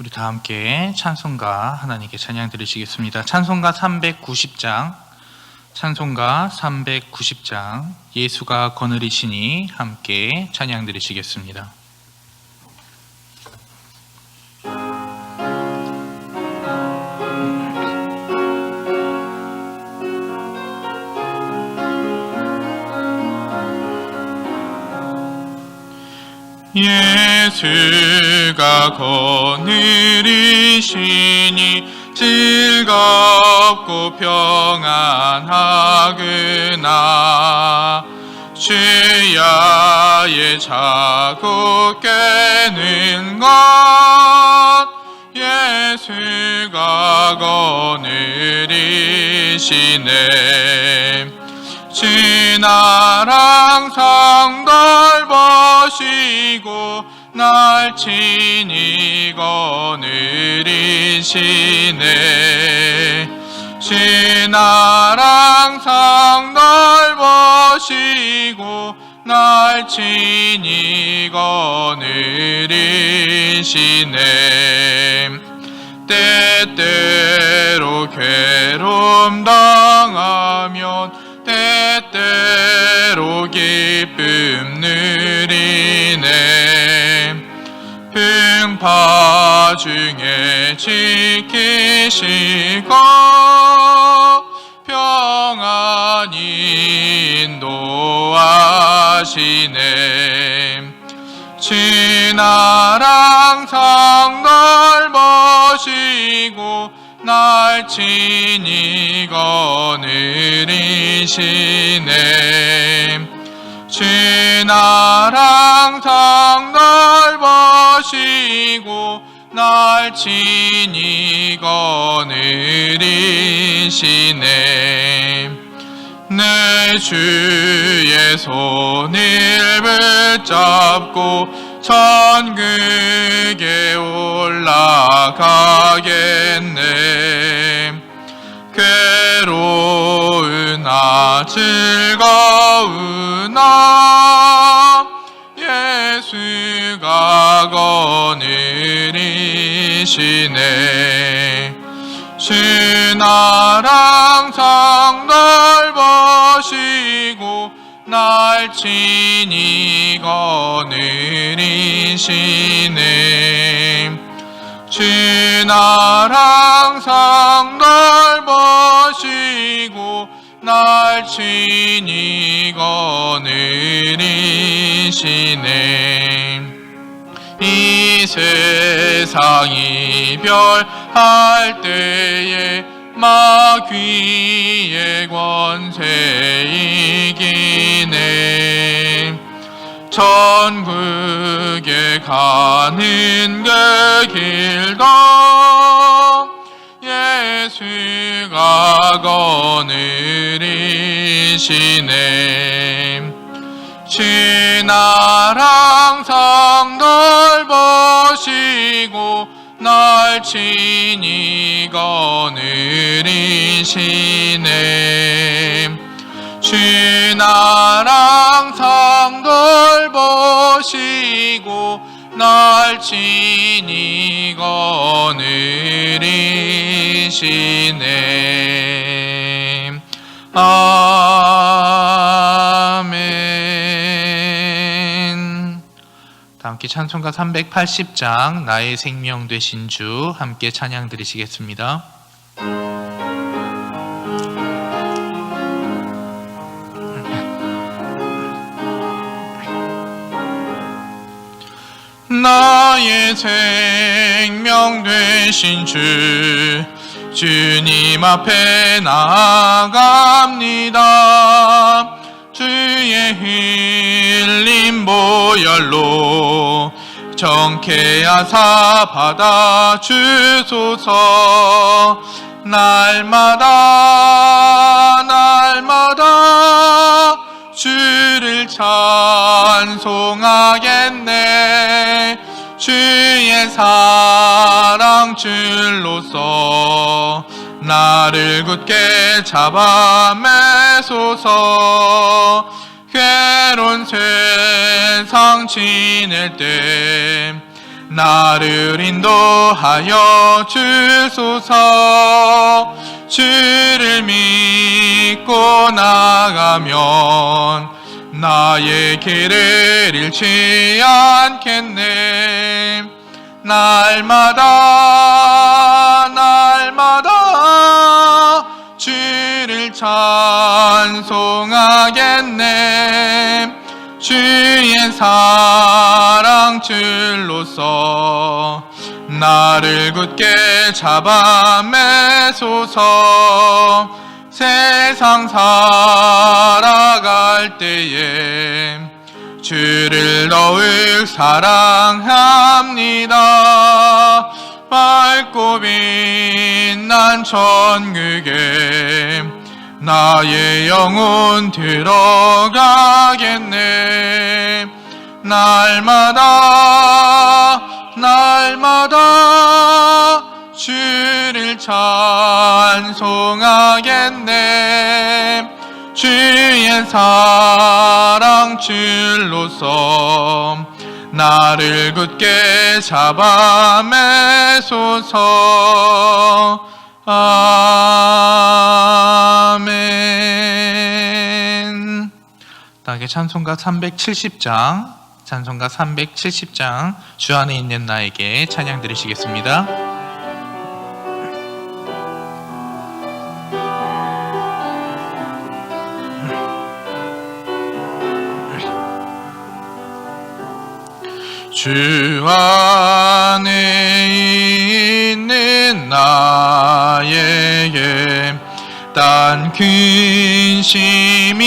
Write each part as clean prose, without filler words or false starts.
우리 다 함께 찬송가 하나님께 찬양 드리시겠습니다. 찬송가 390장, 찬송가 390장, 예수가 거느리시니 함께 찬양 드리시겠습니다. 예수가 거느리시니 즐겁고 평안하구나. 주야의 자고 깨는 것 예수가 거느리시네. 주나랑 성돌보시고 날 친히 거느리시네. 주나랑 성돌보시고 날 친히 거느리시네. 때때로 괴로움 당하면 때때로 기쁨 누리네. 풍파 중에 지키시고 평안히 인도하시네. 주나랑 성돌보시고 날 친히 거느리시네. 주나랑 성돌보시고 날 친히 거느리시네. 내 주의 손을 붙잡고 천국에 올라가겠네. 괴로우나 즐거우나 예수가 거느리시네. 주나랑 성돌보시고 날 친히 거느리시네. 주나랑 성돌보시고 날 친히 거느리시네. 이 세상 이별할 때에 마귀의 권세 이기네. 천국에 가는 그 길도 예수가 거느리시네. 주나랑 성돌보시고 날 친히 거느리시네. 주나랑 성돌보시고 날 친히 거느리시네. 아멘. 다 함께 찬송가 380장 나의 생명 되신 주 함께 찬양 드리시겠습니다. 나의 생명 되신 주 주님 앞에 나아갑니다. 주의 흘린 보혈로 정케하사 받아주소서. 날마다 주를 찬송하겠네. 주의 사랑 줄로서 나를 굳게 잡아 매소서. 괴로운 세상 지낼 때 나를 인도하여 주소서. 주를 믿고 나가면 나의 길을 잃지 않겠네. 날마다 주를 찬송하겠네. 주의 사랑 줄로서 나를 굳게 잡아 매소서. 세상 살아갈 때에 주를 더욱 사랑합니다. 밝고 빛난 천국에 나의 영혼 들어가겠네. 날마다 주를 찬송하겠네. 주의 사랑 줄로서 나를 굳게 잡아 매소서. 아멘. 다음에 찬송가 370장 주 안에 있는 나에게 찬양 드리시겠습니다. 주 안에 있는 나에게 딴 근심이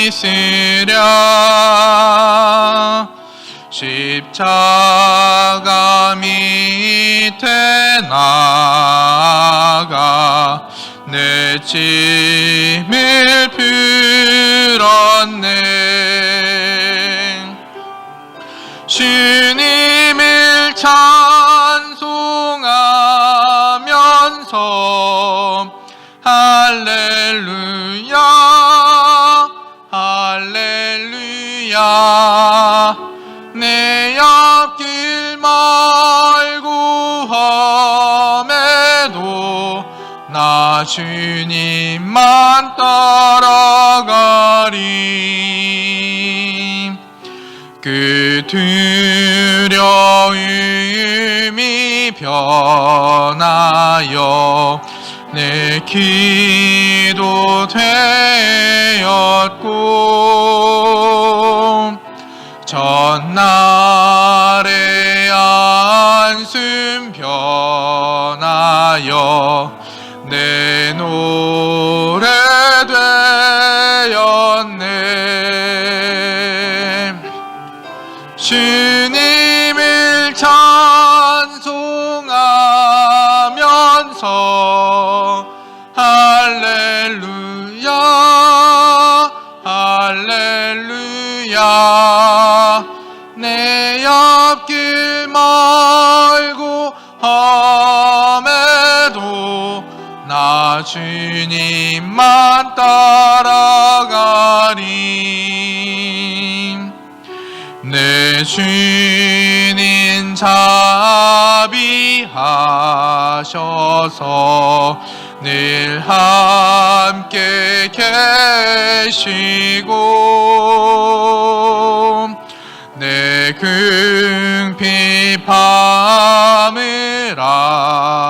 있으랴. 십자가 밑에 나아가 내 짐을 풀었네. 주님을 찬송하면서 할렐루야 할렐루야. 내 앞길 말고 험해도 나 주님만 따라가리. 그 두려움이 변하여 내 기도 되었고, 전날의 안숨 변하여 내 노래 되었네. 주님을 찬송하면서 할렐루야 할렐루야. 내 앞길 말고 험해도 나 주님만 따라가리. 내 주님 자비하셔서 늘 함께 계시고, 내 궁핍 밤을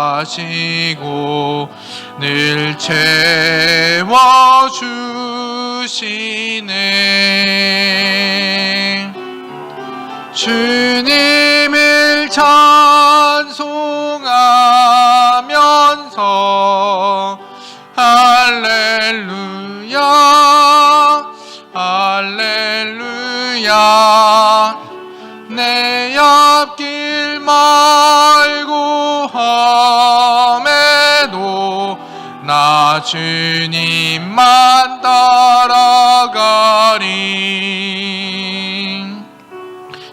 아시고 늘 채워주시네. 주님을 찬송하면서 할렐루야 할렐루야. 내 앞길 말고 험해도 나 주님만 따라가리.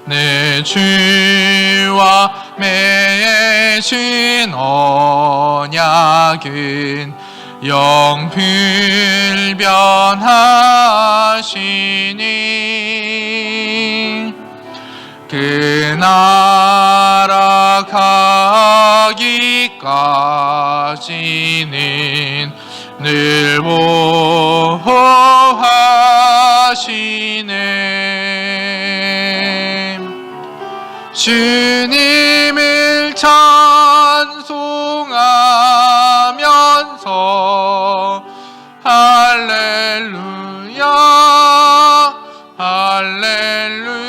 내 주와 맺은 언약은 영불변하시니, 그 나라 가기까지는 늘 보호하시네. 주님을 찬송하면서 할렐루야 할렐루야.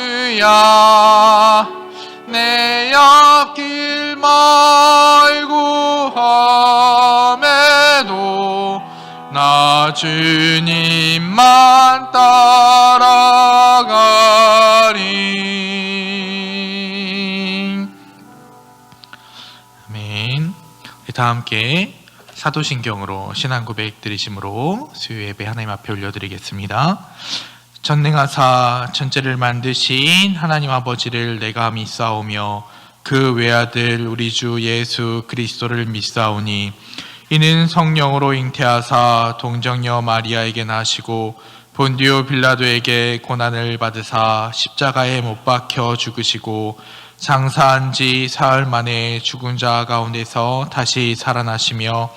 내 앞길 말고 함에도 나 주님만 따라가리. 아멘. 다 함께 사도신경으로 신앙고백 드리심으로 수요 예배 하나님 앞에 올려드리겠습니다. 전능하사 천지를 만드신 하나님 아버지를 내가 믿사오며 그 외아들 우리 주 예수 그리스도를 믿사오니 이는 성령으로 잉태하사 동정녀 마리아에게 나시고 본디오 빌라도에게 고난을 받으사 십자가에 못 박혀 죽으시고 장사한 지 사흘 만에 죽은 자 가운데서 다시 살아나시며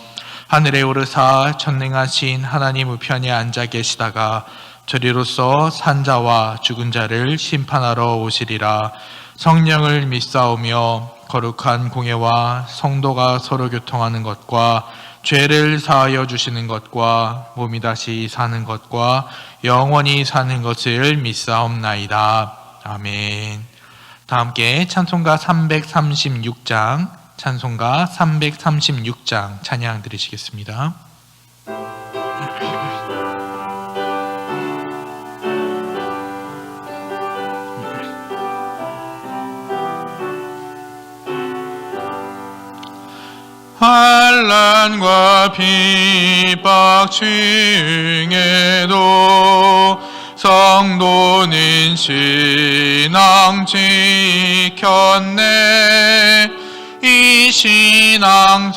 하늘에 오르사 전능하신 하나님 우편에 앉아 계시다가 저리로서 산자와 죽은 자를 심판하러 오시리라. 성령을 믿사오며 거룩한 공예와 성도가 서로 교통하는 것과 죄를 사하여 주시는 것과 몸이 다시 사는 것과 영원히 사는 것을 믿사옵나이다. 아멘. 다 함께 찬송가 336장 찬송가 336장 찬양 드리시겠습니다. 환난과 핍박 중에도 성도는 신앙 지켰네. 이 신앙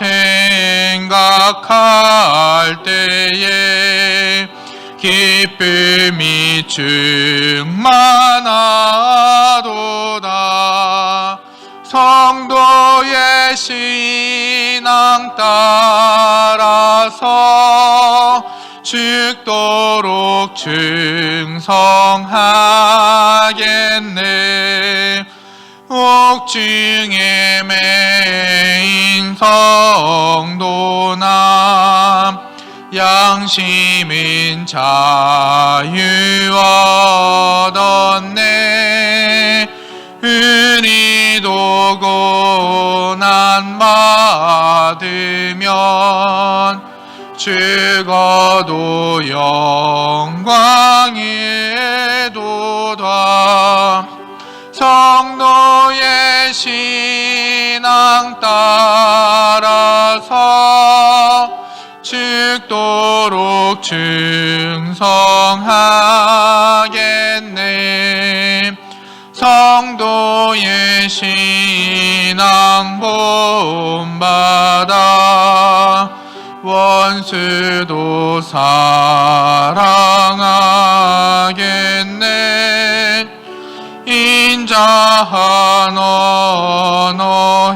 생각할 때에 기쁨이 충만하도다. 성도의 신앙 따라서 죽도록 충성하겠네. 옥중에 매인 성도나 양심은 자유 얻었네. 우리도 고난 받으면 죽어도 영광이도다. 성도의 신앙 따라서 죽도록 충성하겠네. 성도의 신앙 본받아 원수도 사랑하겠네. 인자한 언어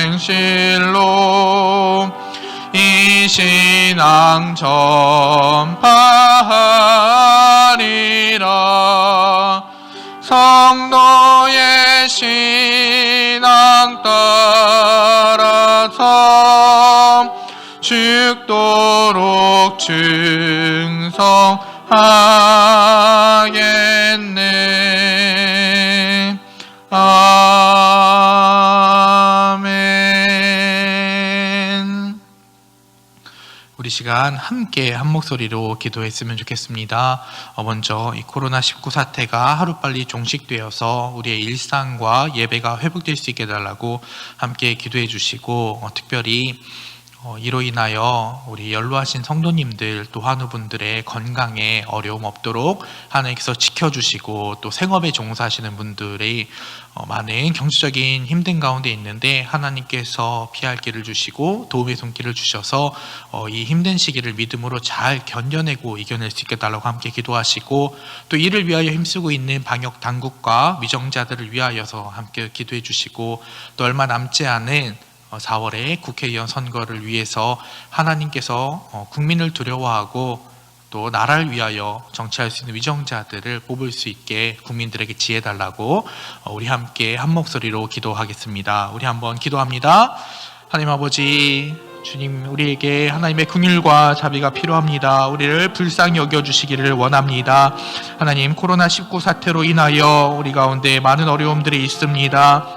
행실로 이 신앙 전파하리라. 성도의 신앙 따라서 죽도록 충성하겠네. 아멘. 우리 시간 함께 한 목소리로 기도했으면 좋겠습니다. 먼저 이 코로나19 사태가 하루빨리 종식되어서 우리의 일상과 예배가 회복될 수 있게 해달라고 함께 기도해 주시고, 특별히 이로 인하여 우리 연로하신 성도님들 또 환우분들의 건강에 어려움 없도록 하나님께서 지켜주시고, 또 생업에 종사하시는 분들의 많은 경제적인 힘든 가운데 있는데 하나님께서 피할 길을 주시고 도움의 손길을 주셔서 이 힘든 시기를 믿음으로 잘 견뎌내고 이겨낼 수 있게 달라고 함께 기도하시고, 또 이를 위하여 힘쓰고 있는 방역 당국과 위정자들을 위하여서 함께 기도해 주시고, 또 얼마 남지 않은 4월에 국회의원 선거를 위해서 하나님께서 국민을 두려워하고 또 나라를 위하여 정치할 수 있는 위정자들을 뽑을 수 있게 국민들에게 지혜 달라고 우리 함께 한 목소리로 기도하겠습니다. 우리 한번 기도합니다. 하나님 아버지, 주님, 우리에게 하나님의 긍휼과 자비가 필요합니다. 우리를 불쌍히 여겨주시기를 원합니다. 하나님, 코로나19 사태로 인하여 우리 가운데 많은 어려움들이 있습니다.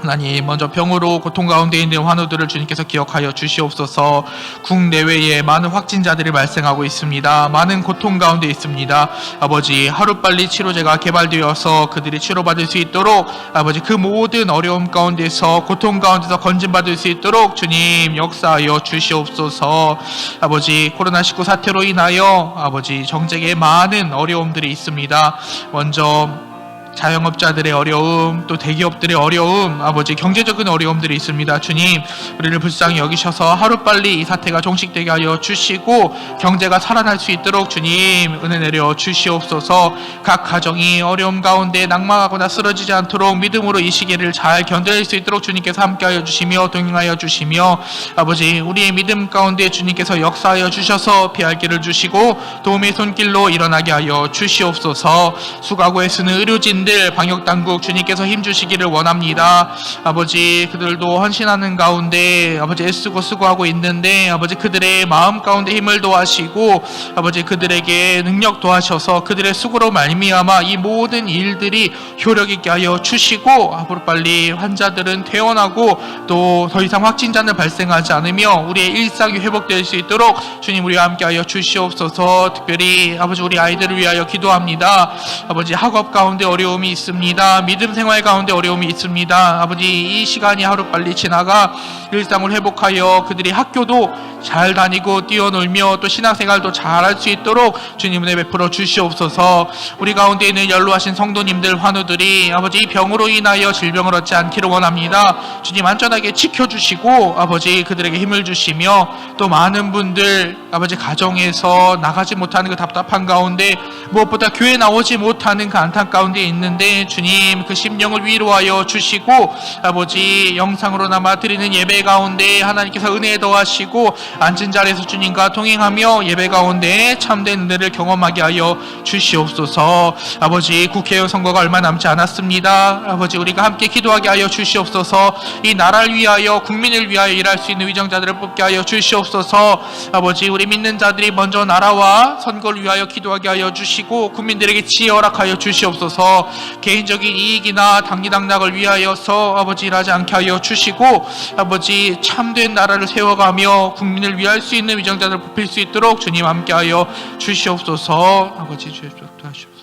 하나님, 먼저 병으로 고통 가운데 있는 환우들을 주님께서 기억하여 주시옵소서. 국내외에 많은 확진자들이 발생하고 있습니다. 많은 고통 가운데 있습니다. 아버지, 하루빨리 치료제가 개발되어서 그들이 치료받을 수 있도록, 아버지, 그 모든 어려움 가운데서, 고통 가운데서 건진받을 수 있도록 주님 역사하여 주시옵소서. 아버지, 코로나19 사태로 인하여 아버지 정책에 많은 어려움들이 있습니다. 먼저 자영업자들의 어려움, 또 대기업들의 어려움, 아버지 경제적인 어려움들이 있습니다. 주님, 우리를 불쌍히 여기셔서 하루빨리 이 사태가 종식되게 하여 주시고 경제가 살아날 수 있도록 주님 은혜 내려 주시옵소서. 각 가정이 어려움 가운데 낙망하거나 쓰러지지 않도록 믿음으로 이 시기를 잘 견뎌낼 수 있도록 주님께서 함께하여 주시며 동행하여 주시며, 아버지, 우리의 믿음 가운데 주님께서 역사하여 주셔서 피할 길을 주시고 도움의 손길로 일어나게 하여 주시옵소서. 수고하고 애쓰는 의료진, 방역당국 주님께서 힘주시기를 원합니다. 아버지, 그들도 헌신하는 가운데 아버지 애쓰고 수고하고 있는데 아버지 그들의 마음 가운데 힘을 도하시고 아버지 그들에게 능력 도하셔서 그들의 수고로 말미암아 이 모든 일들이 효력 있게 하여 주시고, 앞으로 빨리 환자들은 퇴원하고 또 더 이상 확진자는 발생하지 않으며 우리의 일상이 회복될 수 있도록 주님 우리와 함께하여 주시옵소서. 특별히 아버지, 우리 아이들을 위하여 기도합니다. 아버지, 학업 가운데 어려움이 있습니다. 믿음 생활 가운데 어려움이 있습니다. 아버지, 이 시간이 하루빨리 지나가 일상을 회복하여 그들이 학교도 잘 다니고 뛰어놀며 또 신앙생활도 잘할 수 있도록 주님 은혜 베풀어 주시옵소서. 우리 가운데 있는 연로하신 성도님들, 환우들이 아버지 이 병으로 인하여 질병을 얻지 않기를 원합니다. 주님 안전하게 지켜주시고 아버지 그들에게 힘을 주시며, 또 많은 분들 아버지 가정에서 나가지 못하는 그 답답한 가운데 무엇보다 교회 나오지 못하는 그 안타까운 가운데 있는데 주님 그 심령을 위로하여 주시고, 아버지 영상으로나마 드리는 예배 가운데 하나님께서 은혜 더하시고 앉은 자리에서 주님과 동행하며 예배 가운데 참된 은혜를 경험하게 하여 주시옵소서. 아버지, 국회의원 선거가 얼마 남지 않았습니다. 아버지, 우리가 함께 기도하게 하여 주시옵소서. 이 나라를 위하여 국민을 위하여 일할 수 있는 위정자들을 뽑게 하여 주시옵소서. 아버지, 우리 믿는 자들이 먼저 나라와 선거를 위하여 기도하게 하여 주시고 국민들에게 지혜 허락하여 주시옵소서. 개인적인 이익이나 당리당락을 위하여서 아버지 일하지 않게 하여 주시고 아버지 참된 나라를 세워가며 국민을 위할 수 있는 위정자들을 뽑힐 수 있도록 주님 함께하여 주시옵소서. 아버지 주의 도와주시옵소서.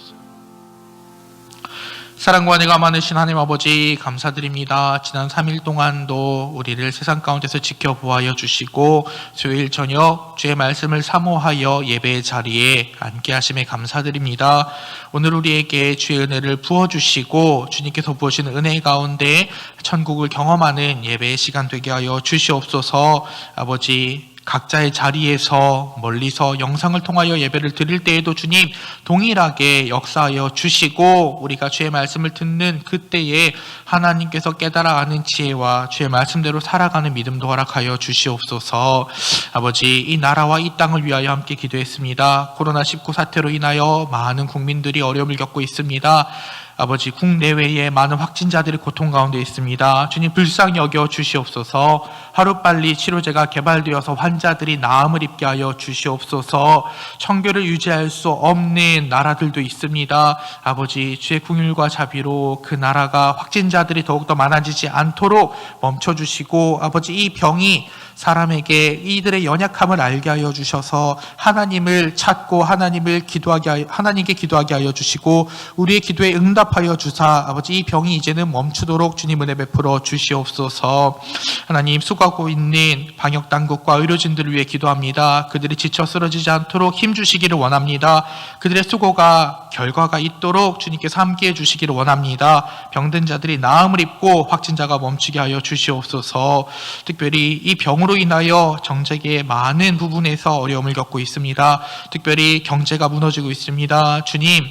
사랑과 은혜가 많으신 하나님 아버지 감사드립니다. 지난 3일 동안도 우리를 세상 가운데서 지켜보아여 주시고 수요일 저녁 주의 말씀을 사모하여 예배의 자리에 앉게 하심에 감사드립니다. 오늘 우리에게 주의 은혜를 부어주시고 주님께서 부으시는 은혜 가운데 천국을 경험하는 예배의 시간 되게 하여 주시옵소서. 아버지, 각자의 자리에서 멀리서 영상을 통하여 예배를 드릴 때에도 주님 동일하게 역사하여 주시고 우리가 주의 말씀을 듣는 그때에 하나님께서 깨달아 아는 지혜와 주의 말씀대로 살아가는 믿음도 허락하여 주시옵소서. 아버지, 이 나라와 이 땅을 위하여 함께 기도했습니다. 코로나19 사태로 인하여 많은 국민들이 어려움을 겪고 있습니다. 아버지, 국내외에 많은 확진자들이 고통 가운데 있습니다. 주님 불쌍히 여겨 주시옵소서. 하루빨리 치료제가 개발되어서 환자들이 나음을 입게 하여 주시옵소서. 청결을 유지할 수 없는 나라들도 있습니다. 아버지, 주의 긍휼과 자비로 그 나라가 확진자들이 더욱더 많아지지 않도록 멈춰주시고 아버지, 이 병이 사람에게 이들의 연약함을 알게 하여 주셔서 하나님을 찾고 하나님께 기도하게 하여 주시고 우리의 기도에 응답 응답하여 주사 아버지 이 병이 이제는 멈추도록 주님 은혜 베풀어 주시옵소서. 하나님, 수고하고 있는 방역당국과 의료진들을 위해 기도합니다. 그들이 지쳐 쓰러지지 않도록 힘주시기를 원합니다. 그들의 수고가 결과가 있도록 주님께서 함께해 주시기를 원합니다. 병든 자들이 나음을 입고 확진자가 멈추게 하여 주시옵소서. 특별히 이 병으로 인하여 정책의 많은 부분에서 어려움을 겪고 있습니다. 특별히 경제가 무너지고 있습니다. 주님,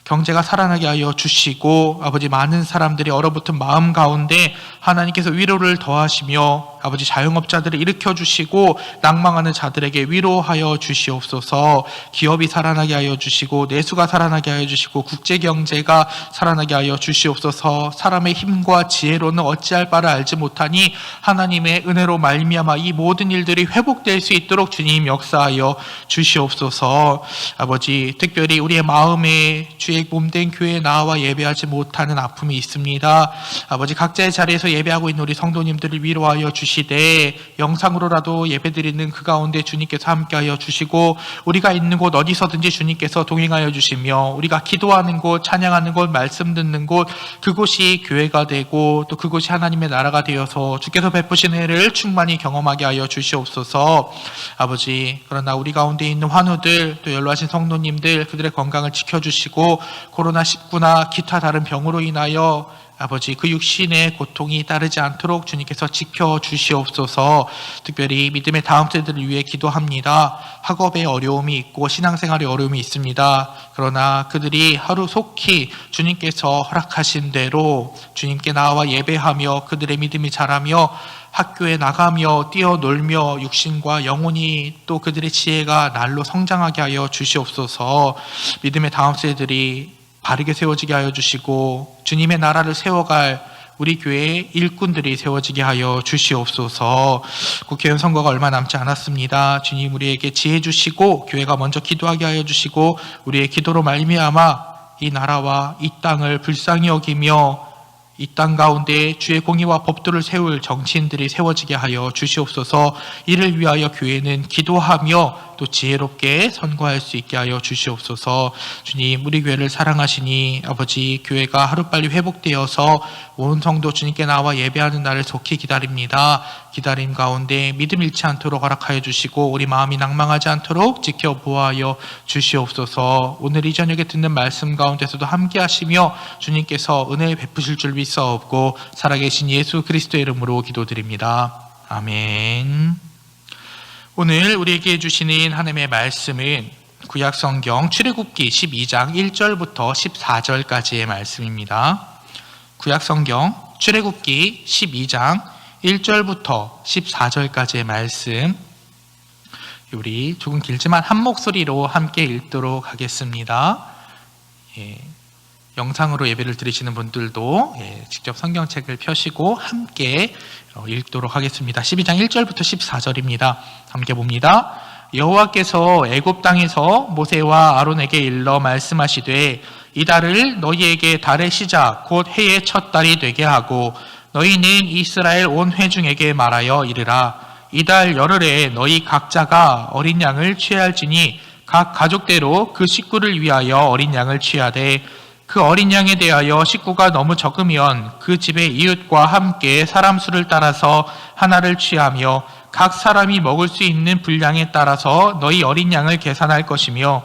경제가 살아나게 하여 주시고 아버지 많은 사람들이 얼어붙은 마음 가운데 하나님께서 위로를 더하시며 아버지 자영업자들을 일으켜 주시고 낭망하는 자들에게 위로하여 주시옵소서. 기업이 살아나게 하여 주시고 내수가 살아나게 하여 주시고 국제경제가 살아나게 하여 주시옵소서. 사람의 힘과 지혜로는 어찌할 바를 알지 못하니 하나님의 은혜로 말미암아 이 모든 일들이 회복될 수 있도록 주님 역사하여 주시옵소서. 아버지, 특별히 우리의 마음에 주의 몸된 교회에 나와 예배하지 못하는 아픔이 있습니다. 아버지, 각자의 자리에서 예배하고 있는 우리 성도님들을 위로하여 주시되 영상으로라도 예배드리는 그 가운데 주님께서 함께하여 주시고 우리가 있는 곳 어디서든지 주님께서 동행하여 주시며 우리가 기도하는 곳, 찬양하는 곳, 말씀 듣는 곳, 그곳이 교회가 되고 또 그곳이 하나님의 나라가 되어서 주께서 베푸신 은혜를 충만히 경험하게 하여 주시옵소서. 아버지, 그러나 우리 가운데 있는 환우들, 또 연로하신 성도님들, 그들의 건강을 지켜주시고 코로나19나 기타 다른 병으로 인하여 아버지 그 육신의 고통이 따르지 않도록 주님께서 지켜주시옵소서. 특별히 믿음의 다음 세대를 위해 기도합니다. 학업에 어려움이 있고 신앙생활에 어려움이 있습니다. 그러나 그들이 하루속히 주님께서 허락하신 대로 주님께 나와 예배하며 그들의 믿음이 자라며 학교에 나가며 뛰어놀며 육신과 영혼이 또 그들의 지혜가 날로 성장하게 하여 주시옵소서. 믿음의 다음 세대들이 바르게 세워지게 하여 주시고 주님의 나라를 세워갈 우리 교회의 일꾼들이 세워지게 하여 주시옵소서. 국회의원 선거가 얼마 남지 않았습니다. 주님, 우리에게 지혜 주시고 교회가 먼저 기도하게 하여 주시고 우리의 기도로 말미암아 이 나라와 이 땅을 불쌍히 여기며 이 땅 가운데 주의 공의와 법도를 세울 정치인들이 세워지게 하여 주시옵소서. 이를 위하여 교회는 기도하며 또 지혜롭게 선거할 수 있게 하여 주시옵소서. 주님, 우리 교회를 사랑하시니 아버지, 교회가 하루빨리 회복되어서 온 성도 주님께 나와 예배하는 날을 속히 기다립니다. 기다림 가운데 믿음 잃지 않도록 허락하여 주시고 우리 마음이 낭망하지 않도록 지켜보아여 주시옵소서. 오늘 이 저녁에 듣는 말씀 가운데서도 함께 하시며 주님께서 은혜 베푸실 줄 믿사옵고 살아계신 예수 그리스도의 이름으로 기도드립니다. 아멘. 오늘 우리에게 주시는 하나님의 말씀은 구약성경 출애굽기 12장 1절부터 14절까지의 말씀입니다. 구약성경 출애굽기 12장 1절부터 14절까지의 말씀, 우리 조금 길지만 한 목소리로 함께 읽도록 하겠습니다. 영상으로 예배를 드리시는 분들도 직접 성경책을 펴시고 함께 읽도록 하겠습니다. 12장 1절부터 14절입니다. 함께 봅니다. 여호와께서 애굽 땅에서 모세와 아론에게 일러 말씀하시되 이 달을 너희에게 달의 시작 곧 해의 첫 달이 되게 하고 너희는 이스라엘 온 회중에게 말하여 이르라. 이 달 열흘에 너희 각자가 어린 양을 취할지니 각 가족대로 그 식구를 위하여 어린 양을 취하되 그 어린 양에 대하여 식구가 너무 적으면 그 집의 이웃과 함께 사람 수를 따라서 하나를 취하며 각 사람이 먹을 수 있는 분량에 따라서 너희 어린 양을 계산할 것이며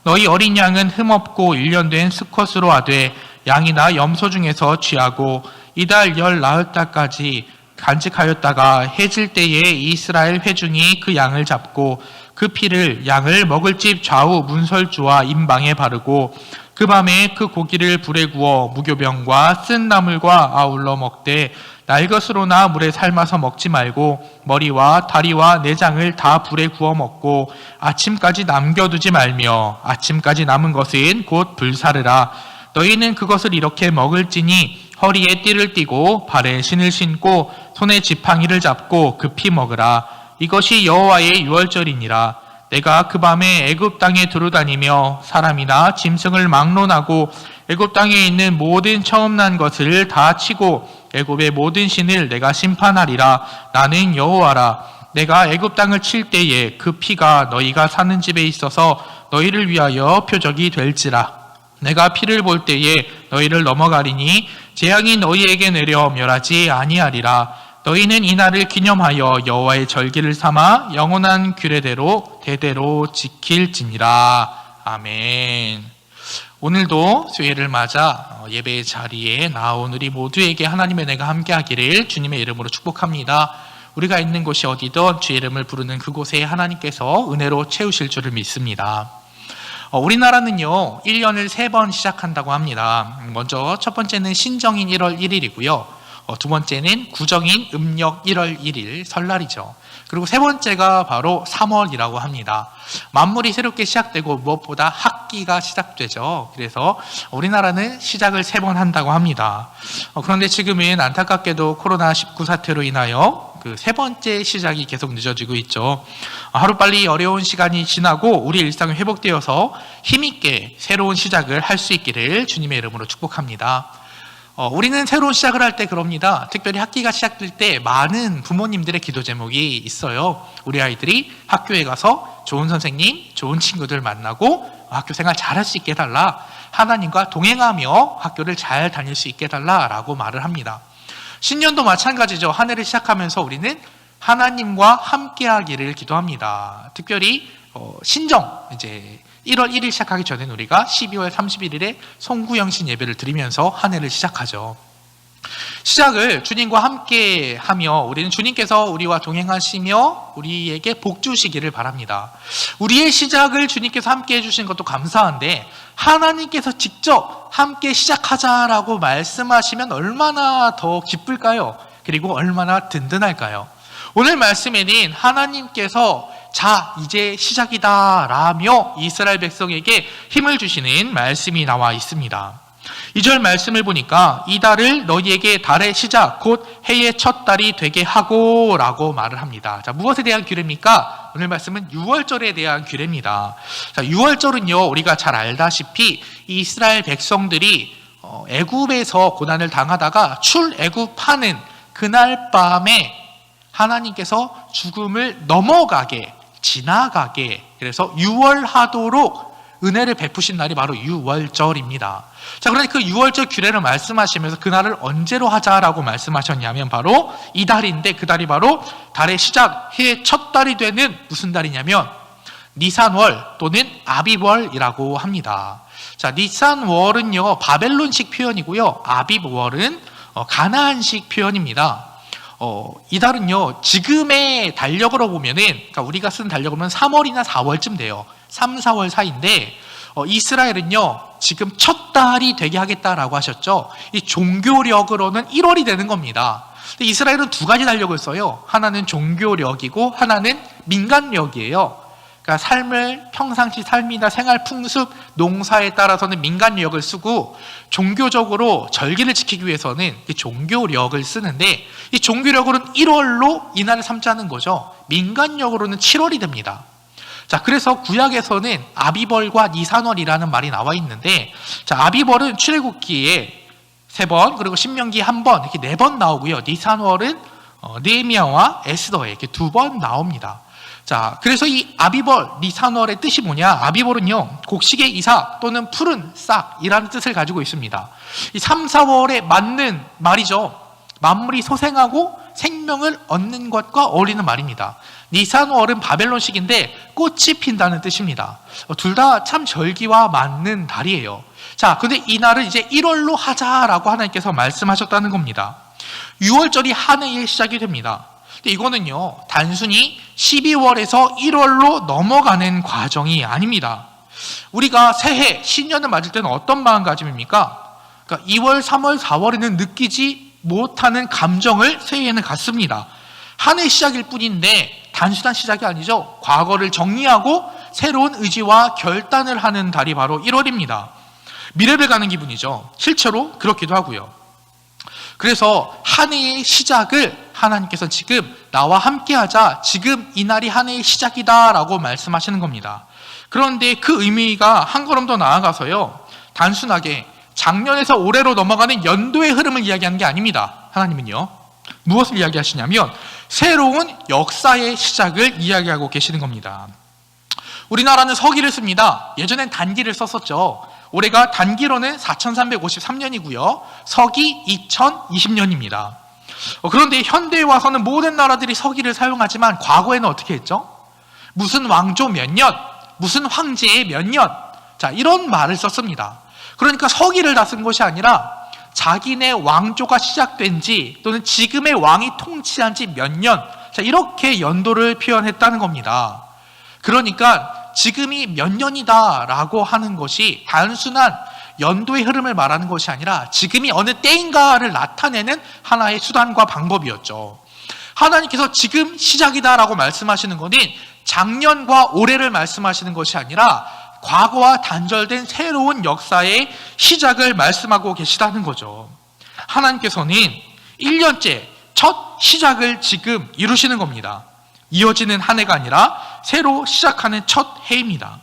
너희 어린 양은 흠없고 일련된 수컷으로 하되 양이나 염소 중에서 취하고 이달 열 나흘 달까지 간직하였다가 해질 때에 이스라엘 회중이 그 양을 잡고 그 피를 양을 먹을 집 좌우 문설주와 임방에 바르고 그 밤에 그 고기를 불에 구워 무교병과 쓴 나물과 아울러 먹되 날것으로나 물에 삶아서 먹지 말고 머리와 다리와 내장을 다 불에 구워 먹고 아침까지 남겨두지 말며 아침까지 남은 것은 곧 불사르라. 너희는 그것을 이렇게 먹을지니 허리에 띠를 띠고 발에 신을 신고 손에 지팡이를 잡고 급히 먹으라. 이것이 여호와의 유월절이니라. 내가 그 밤에 애굽 땅에 두루다니며 사람이나 짐승을 막론하고 애굽 땅에 있는 모든 처음 난 것을 다 치고 애굽의 모든 신을 내가 심판하리라. 나는 여호와라. 내가 애굽 땅을 칠 때에 그 피가 너희가 사는 집에 있어서 너희를 위하여 표적이 될지라. 내가 피를 볼 때에 너희를 넘어가리니 재앙이 너희에게 내려 멸하지 아니하리라. 너희는 이 날을 기념하여 여호와의 절기를 삼아 영원한 규례대로 대대로 지킬지니라. 아멘. 오늘도 수요일을 맞아 예배의 자리에 나온 우리 모두에게 하나님의 은혜가 함께하기를 주님의 이름으로 축복합니다. 우리가 있는 곳이 어디든 주의 이름을 부르는 그곳에 하나님께서 은혜로 채우실 줄을 믿습니다. 우리나라는요 1년을 3번 시작한다고 합니다. 먼저 첫 번째는 신정인 1월 1일이고요. 두 번째는 구정인 음력 1월 1일 설날이죠. 그리고 세 번째가 바로 3월이라고 합니다. 만물이 새롭게 시작되고 무엇보다 학기가 시작되죠. 그래서 우리나라는 시작을 3번 한다고 합니다. 그런데 지금은 안타깝게도 코로나19 사태로 인하여 그 세 번째 시작이 계속 늦어지고 있죠. 하루빨리 어려운 시간이 지나고 우리 일상이 회복되어서 힘있게 새로운 시작을 할 수 있기를 주님의 이름으로 축복합니다. 우리는 새로운 시작을 할 때 그럽니다. 특별히 학기가 시작될 때 많은 부모님들의 기도 제목이 있어요. 우리 아이들이 학교에 가서 좋은 선생님, 좋은 친구들 만나고 학교 생활 잘할 수 있게 해달라. 하나님과 동행하며 학교를 잘 다닐 수 있게 해달라라고 말을 합니다. 신년도 마찬가지죠. 한 해를 시작하면서 우리는 하나님과 함께하기를 기도합니다. 특별히 신정 이제 1월 1일 시작하기 전에 우리가 12월 31일에 송구영신 예배를 드리면서 한 해를 시작하죠. 시작을 주님과 함께 하며 우리는 주님께서 우리와 동행하시며 우리에게 복 주시기를 바랍니다. 우리의 시작을 주님께서 함께 해주신 것도 감사한데 하나님께서 직접 함께 시작하자라고 말씀하시면 얼마나 더 기쁠까요? 그리고 얼마나 든든할까요? 오늘 말씀에는 하나님께서 자 이제 시작이다 라며 이스라엘 백성에게 힘을 주시는 말씀이 나와 있습니다. 2절 말씀을 보니까 이 달을 너희에게 달의 시작 곧 해의 첫 달이 되게 하고 라고 말을 합니다. 자, 무엇에 대한 규례입니까? 오늘 말씀은 6월절에 대한 규례입니다. 자, 6월절은요 우리가 잘 알다시피 이스라엘 백성들이 애굽에서 고난을 당하다가 출애굽하는 그날 밤에 하나님께서 죽음을 넘어가게 지나가게 그래서 유월하도록 은혜를 베푸신 날이 바로 유월절입니다. 자, 그러니까 그 유월절 규례를 말씀하시면서 그날을 언제로 하자라고 말씀하셨냐면 바로 이 달인데 그 달이 바로 달의 시작, 해의 첫 달이 되는 무슨 달이냐면 니산월 또는 아비월이라고 합니다. 자, 니산월은요 바벨론식 표현이고요. 아비월은 가나안식 표현입니다. 이 달은요 지금의 달력으로 보면은 그러니까 우리가 쓴 달력으로 보면 3월이나 4월쯤 돼요. 3, 4월 사이인데 이스라엘은요 지금 첫 달이 되게 하겠다라고 하셨죠. 이 종교력으로는 1월이 되는 겁니다. 근데 이스라엘은 두 가지 달력을 써요. 하나는 종교력이고 하나는 민간력이에요. 그러니까 삶을 평상시 삶이나 생활 풍습, 농사에 따라서는 민간력을 쓰고 종교적으로 절기를 지키기 위해서는 종교력을 쓰는데 이 종교력으로는 1월로 이날을 삼자는 거죠. 민간력으로는 7월이 됩니다. 자, 그래서 구약에서는 아비벌과 니산월이라는 말이 나와 있는데 자, 아비벌은 출애굽기에 3번 그리고 신명기에 1번 이렇게 4번 나오고요. 니산월은 느헤미야와 에스더에 이렇게 2번 나옵니다. 자, 그래서 이 아비벌, 니산월의 뜻이 뭐냐? 아비벌은요, 곡식의 이삭 또는 푸른 싹이라는 뜻을 가지고 있습니다. 이 3, 4월에 맞는 말이죠. 만물이 소생하고 생명을 얻는 것과 어울리는 말입니다. 니산월은 바벨론식인데 꽃이 핀다는 뜻입니다. 둘 다 참 절기와 맞는 달이에요. 자, 근데 이 날을 이제 1월로 하자라고 하나님께서 말씀하셨다는 겁니다. 6월절이 한 해의 시작이 됩니다. 근데 이거는요 단순히 12월에서 1월로 넘어가는 과정이 아닙니다. 우리가 새해 신년을 맞을 때는 어떤 마음가짐입니까? 그러니까 2월, 3월, 4월에는 느끼지 못하는 감정을 새해에는 갖습니다. 한 해 시작일 뿐인데 단순한 시작이 아니죠. 과거를 정리하고 새로운 의지와 결단을 하는 달이 바로 1월입니다. 미래를 가는 기분이죠. 실제로 그렇기도 하고요. 그래서 한 해의 시작을 하나님께서 지금 나와 함께하자 지금 이 날이 한 해의 시작이다 라고 말씀하시는 겁니다. 그런데 그 의미가 한 걸음 더 나아가서요 단순하게 작년에서 올해로 넘어가는 연도의 흐름을 이야기하는 게 아닙니다. 하나님은요 무엇을 이야기하시냐면 새로운 역사의 시작을 이야기하고 계시는 겁니다. 우리나라는 서기를 씁니다. 예전엔 단기를 썼었죠. 올해가 단기로는 4353년이고요. 서기 2020년입니다. 그런데 현대에 와서는 모든 나라들이 서기를 사용하지만 과거에는 어떻게 했죠? 무슨 왕조 몇 년, 무슨 황제의 몇 년, 자, 이런 말을 썼습니다. 그러니까 서기를 다 쓴 것이 아니라 자기네 왕조가 시작된 지 또는 지금의 왕이 통치한 지 몇 년, 자, 이렇게 연도를 표현했다는 겁니다. 그러니까 지금이 몇 년이다라고 하는 것이 단순한 연도의 흐름을 말하는 것이 아니라 지금이 어느 때인가를 나타내는 하나의 수단과 방법이었죠. 하나님께서 지금 시작이다라고 말씀하시는 것은 작년과 올해를 말씀하시는 것이 아니라 과거와 단절된 새로운 역사의 시작을 말씀하고 계시다는 거죠. 하나님께서는 1년째 첫 시작을 지금 이루시는 겁니다. 이어지는 한 해가 아니라 새로 시작하는 첫 해입니다.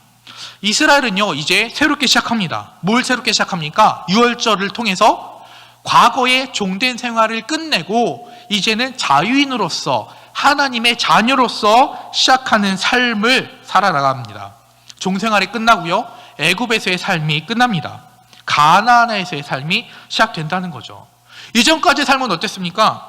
이스라엘은요, 이제 새롭게 시작합니다. 뭘 새롭게 시작합니까? 유월절을 통해서 과거의 종된 생활을 끝내고 이제는 자유인으로서 하나님의 자녀로서 시작하는 삶을 살아나갑니다. 종생활이 끝나고요, 애굽에서의 삶이 끝납니다. 가나안에서의 삶이 시작된다는 거죠. 이전까지의 삶은 어땠습니까?